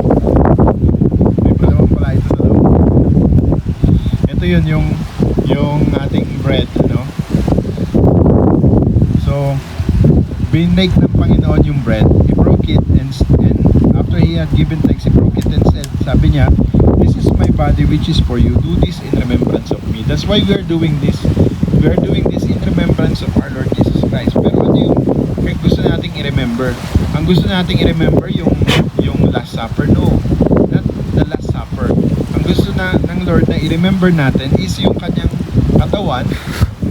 May palaman pala ito sa loob. Ito yun yung ating bread, ano? So, binake ng Panginoon yung bread. He broke it and after he had given thanks, he broke it and said, sabi niya, "This is my body which is for you. Do this in remembrance of me." That's why we are doing this. We are doing this in remembrance of our Lord Jesus Christ. Pero ano yung gusto nating i-remember? Ang gusto nating i-remember yung Last Supper? No, not the Last Supper. Ang gusto na ng Lord na i-remember natin is yung kanyang katawan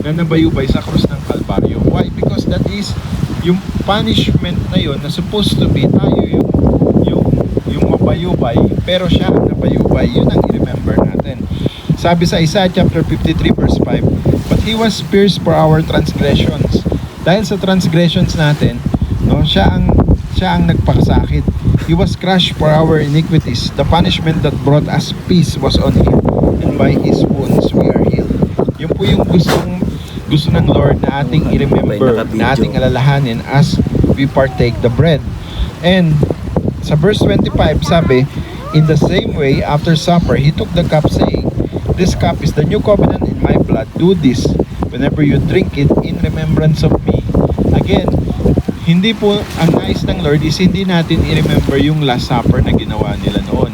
na nabayubay sa krus ng Kalbaryo. Why? Because that is yung punishment na yun na supposed to be tayo yung mabayubay, pero siya ang nabayubay. Yun ang i-remember natin. Sabi sa Isaiah chapter 53 verse 5, but He was pierced for our transgressions. Dahil sa transgressions natin, no, siya ang nagpakasakit. He was crushed for our iniquities. The punishment that brought us peace was on Him, and by His wounds we are healed. Yun po yung gusto ng Lord na ating i-remember, na ating alalahanin as we partake the bread. And sa verse 25 sabi, in the same way, after supper, He took the cup saying, this cup is the new covenant in my blood. Do this whenever you drink it in remembrance of me. Again, hindi po, ang nais ng Lord is hindi natin i-remember yung Last Supper na ginawa nila noon.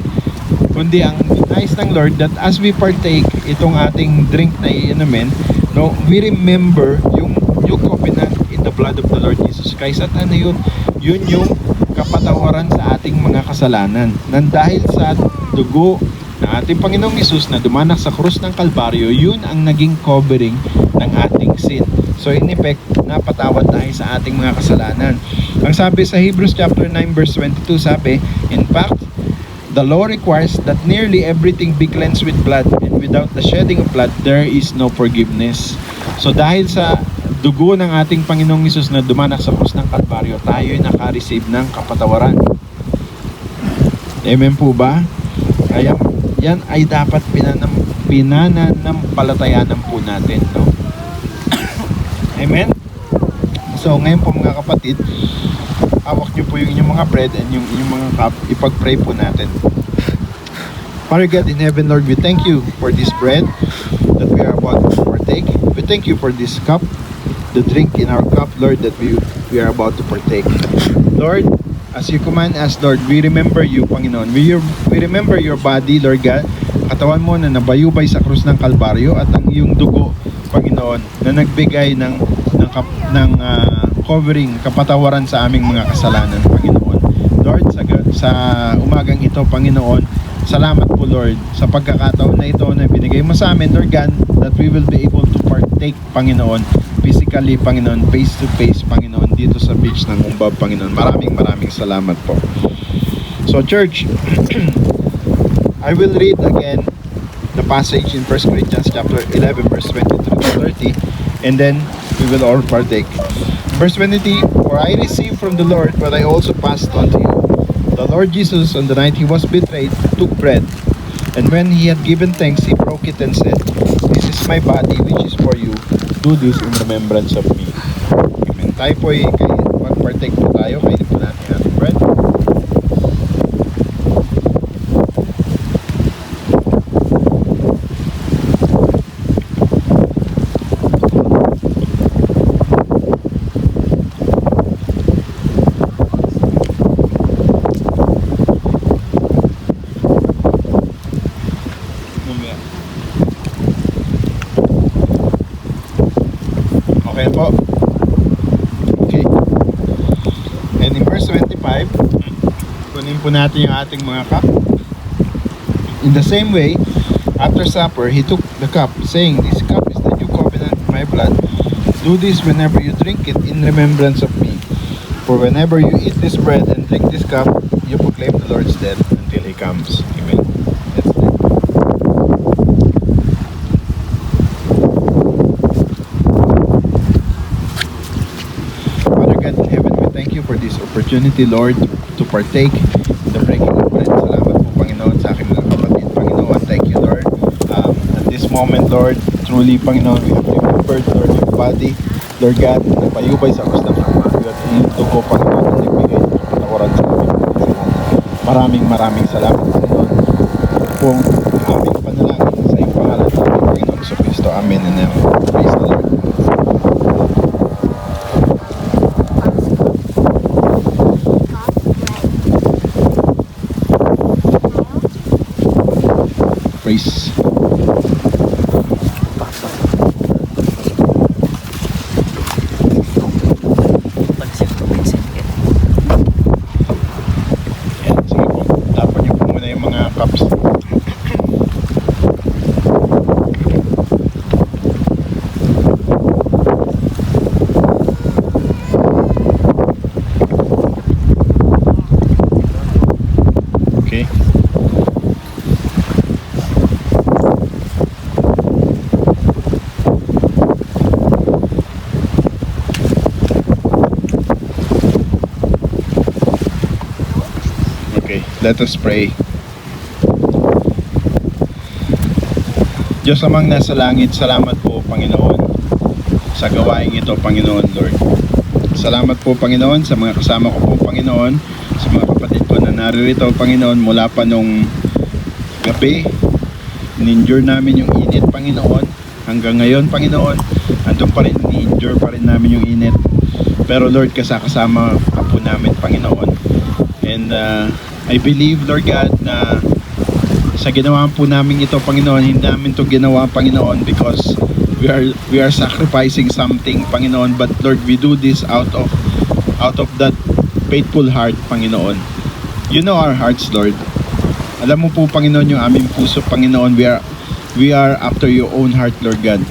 Kundi ang nais ng Lord that as we partake itong ating drink na iinumin, no, we remember yung new covenant in the blood of the Lord Jesus Christ. At ano yun? Yun yung kapatawaran sa ating mga kasalanan. Nang dahil sa dugo ng ating Panginoong Hesus na dumanak sa krus ng Kalbaryo, yun ang naging covering ng ating sin. So in effect, napatawad tayo sa ating mga kasalanan. Ang sabi sa Hebrews chapter 9 verse 22 sabi, in fact, the law requires that nearly everything be cleansed with blood, and without the shedding of blood, there is no forgiveness. So dahil sa dugo ng ating Panginoong Hesus na dumanak sa krus ng Kalbaryo, tayo ay naka-receive ng kapatawaran. Amen po ba? Kaya yan ay dapat pinananampalatayanan po natin, no? Amen? So ngayon po mga kapatid, hawak nyo po yung inyong mga bread and yung inyong mga cup. Ipag-pray po natin. Father God in heaven, Lord, we thank you for this bread that we are about to partake. We thank you for this cup, the drink in our cup, Lord, that we are about to partake. Lord, as you command us, Lord, we remember you, Panginoon. We remember your body, Lord God, katawan mo na nabayubay sa krus ng Kalbaryo, at ang iyong dugo, Panginoon, na nagbigay ng covering, kapatawaran sa aming mga kasalanan, Panginoon. Lord, sa umagang ito, Panginoon, salamat po, Lord, sa pagkakataon na ito na binigay mo sa amin, Lord God, that we will be able to partake, Panginoon, physically, Panginoon, face to face, Panginoon, dito sa beach ng Humbab, Panginoon. Maraming salamat po. So, church, I will read again the passage in 1 Corinthians chapter 11 verse 23 to 30, and then we will all partake. Verse 23, for I received from the Lord what I also passed on to you. The Lord Jesus, on the night He was betrayed, took bread, and when He had given thanks, He broke it and said, this is my body which is for you. Do this in remembrance of me. Amen. Tayo po ay mag-partake po tayo. Kainin po natin yung ating bread. Okay po. Okay. And in verse 25, kunin po natin yung ating mga cup. In the same way, after supper, He took the cup, saying, this cup is the new covenant in my blood. Do this whenever you drink it in remembrance of me. For whenever you eat this bread and drink this cup, you proclaim the Lord's death until He comes. Amen. Let's drink. For this opportunity, Lord, to partake in the breaking of bread. Salamat po, Panginoon, sa aking mga kapatid. Panginoon, thank you, Lord. At this moment, Lord, truly, Panginoon, we have remembered, Lord, your body, Lord God, na payubay sa krus ng Kalbaryo, at iyong dugo, Panginoon, na nagbigay ng kapatawaran sa aming mga kasalanan. Maraming salamat, Panginoon, kung aming panalangin sa iyong pangalan, Panginoon sa Kristo. Amen and amen. Praise the Lord. Praise. Yan, sige po. Tapon niyo po muna yung mga cups. Okay, let us pray. Diyos amang nasa langit, salamat po Panginoon sa gawain ito Panginoon Lord. Salamat po Panginoon sa mga kasama ko po Panginoon, sa mga kapatid ko na narito Panginoon mula pa nung gabi. In-endure namin yung init Panginoon. Hanggang ngayon Panginoon, andun pa rin, in-endure pa rin namin yung init. Pero Lord, kasama ka po namin Panginoon. And I believe Lord God na sa ginawa po namin ito Panginoon, hindi namin ito ginawa Panginoon because we are sacrificing something Panginoon, but Lord, we do this out of that faithful heart Panginoon. You know our hearts Lord. Alam mo po Panginoon yung aming puso Panginoon. We are after your own heart Lord God.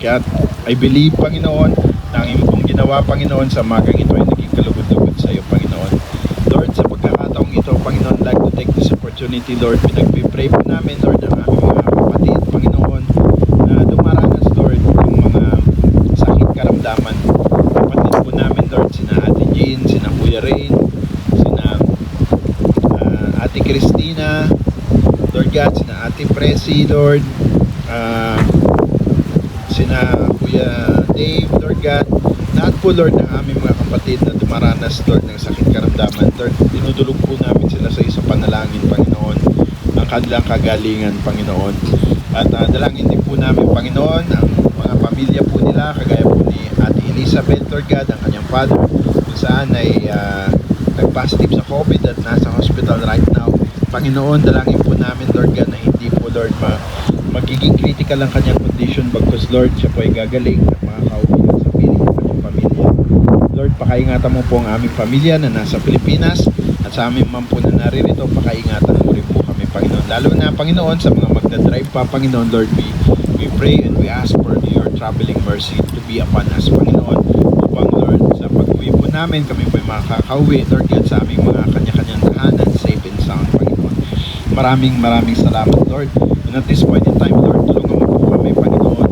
Kaya I believe Panginoon na ang imong pong ginawa Panginoon sa magang ito ay naging kalugod-lugod sa iyo Panginoon. Lord, sa pagkakataong ito Panginoon, I'd like to take this opportunity Lord, pinag-pray po namin Lord ang aming mga kapatid Panginoon na dumaranas Lord yung mga sakit karamdaman. Kapatid po namin Lord, sina Ate Jean, sina Kuya Rain, sina Ate Christina Lord God, sina Ate Presi Lord, sina Kuya Dave Lord God, lahat po Lord ng aming mga kapatid na dumaranas Lord ng sakit karamdaman Lord, dinudulog po namin sila sa isang panalangin Panginoon ang kanilang kagalingan Panginoon. At dalangin din po namin Panginoon ang mga pamilya po nila kagaya po ni Ate Elizabeth Lord God, ang kanyang father kung saan ay nag-positive sa COVID at nasa hospital right now Panginoon. Dalangin po namin Lord God na hindi po Lord magiging critical ang kanyang condition bagkus Lord siya po ay gagaling at makakauwi ng sa piling ng kanyang pamilya. Lord, pakaingatan mo po ang aming pamilya na nasa Pilipinas at sa aming man po na naririto, pakaingatan mo rin po kami Panginoon. Lalo na Panginoon sa mga magdadrive pa Panginoon Lord, we pray and we ask for your traveling mercy to be upon us Panginoon, upang Lord sa pag-uwi po namin kami po ay makakauwi Lord God sa aming mga kanya-kanyang tahanan safe and sound Panginoon. Maraming salamat Lord. And at this point in time Lord, tulungan mo po kami Panginoon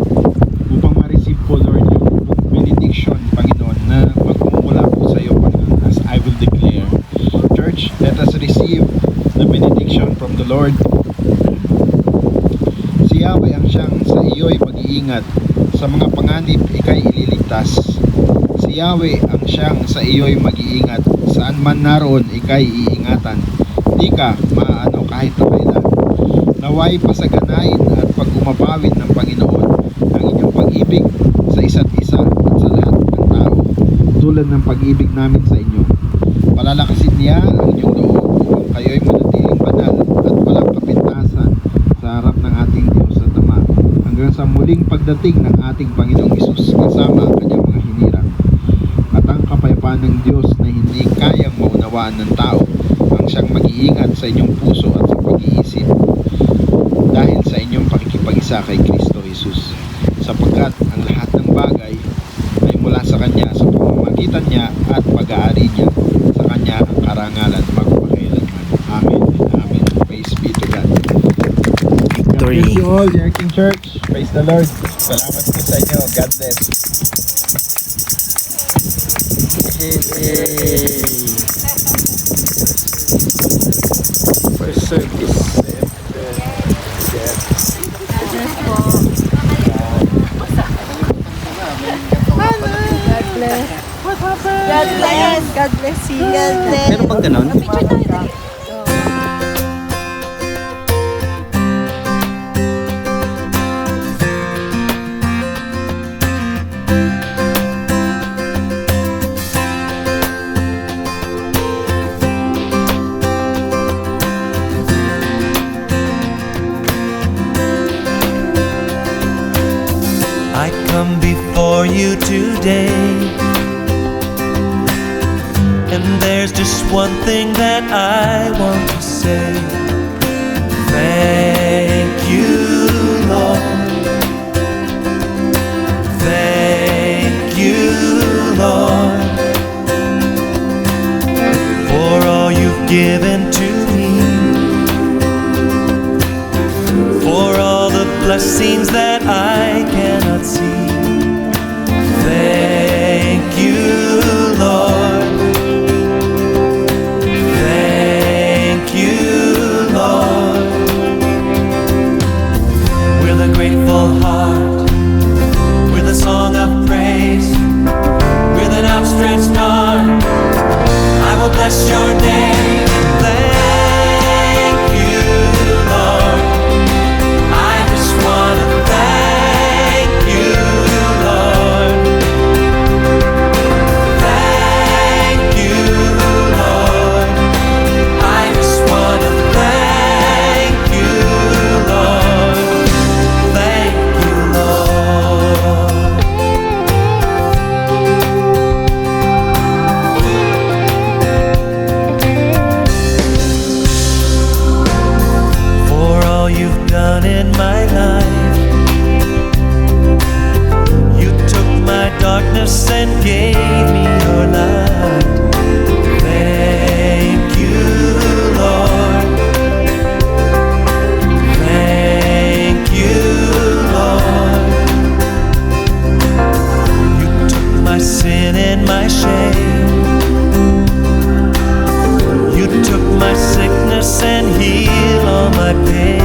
upang ma-receive po Lord yung benediction Panginoon na magmumula po sa iyo Panginoon as I will declare. Church, let us receive the benediction from the Lord. Si Yahweh ang siyang sa iyo'y mag-iingat, sa mga panganib ika'y ililigtas. Si Yahweh ang siyang sa iyo'y mag-iingat, saan man naroon ika'y iingatan. Di ka maaano kahit na kailan. Naway pasaganain at pag-umapawid ng Panginoon ang inyong pag-ibig sa isa't isa at sa lahat ng tao, tulad ng pag-ibig namin sa inyo. Palalakasin niya ang inyong loob upang kayo'y manatiling banal at walang kapintasan sa harap ng ating Diyos at Ama hanggang sa muling pagdating ng ating Panginoong Hesus kasama ang kanyang mga hinirang. At ang kapayapaan ng Diyos na hindi kayang maunawaan ng tao ang siyang mag-iingat sa inyong puso at sa pag-iisip dahil sa inyong pakikipag-isa kay Kristo Jesus, sapagkat ang lahat ng bagay ay mula sa Kanya sa pamamagitan niya at pag-aari niya. Sa Kanya ang karangalan magpakailanman. Amen and amen. Praise be to God. Victory. God bless you all, dear King Church. Praise the Lord. Salamat po sa inyo. God bless. First service. God bless you. God bless. Meron bang ganon? I come before you today, and there's just one thing that I want to say. Thank you, Lord. Thank you, Lord, for all you've given to me, for all the blessings that I cannot see. Thank you, Lord. Thank bless your name. Thank you, Lord. I just want to thank you, Lord. Thank you, Lord. I just want to thank you, Lord. Thank you, Lord. For all you've done in my life, you took my darkness and gave me your light. Thank you, Lord. Thank you, Lord. You took my sin and my shame. You took my sickness and healed all my pain.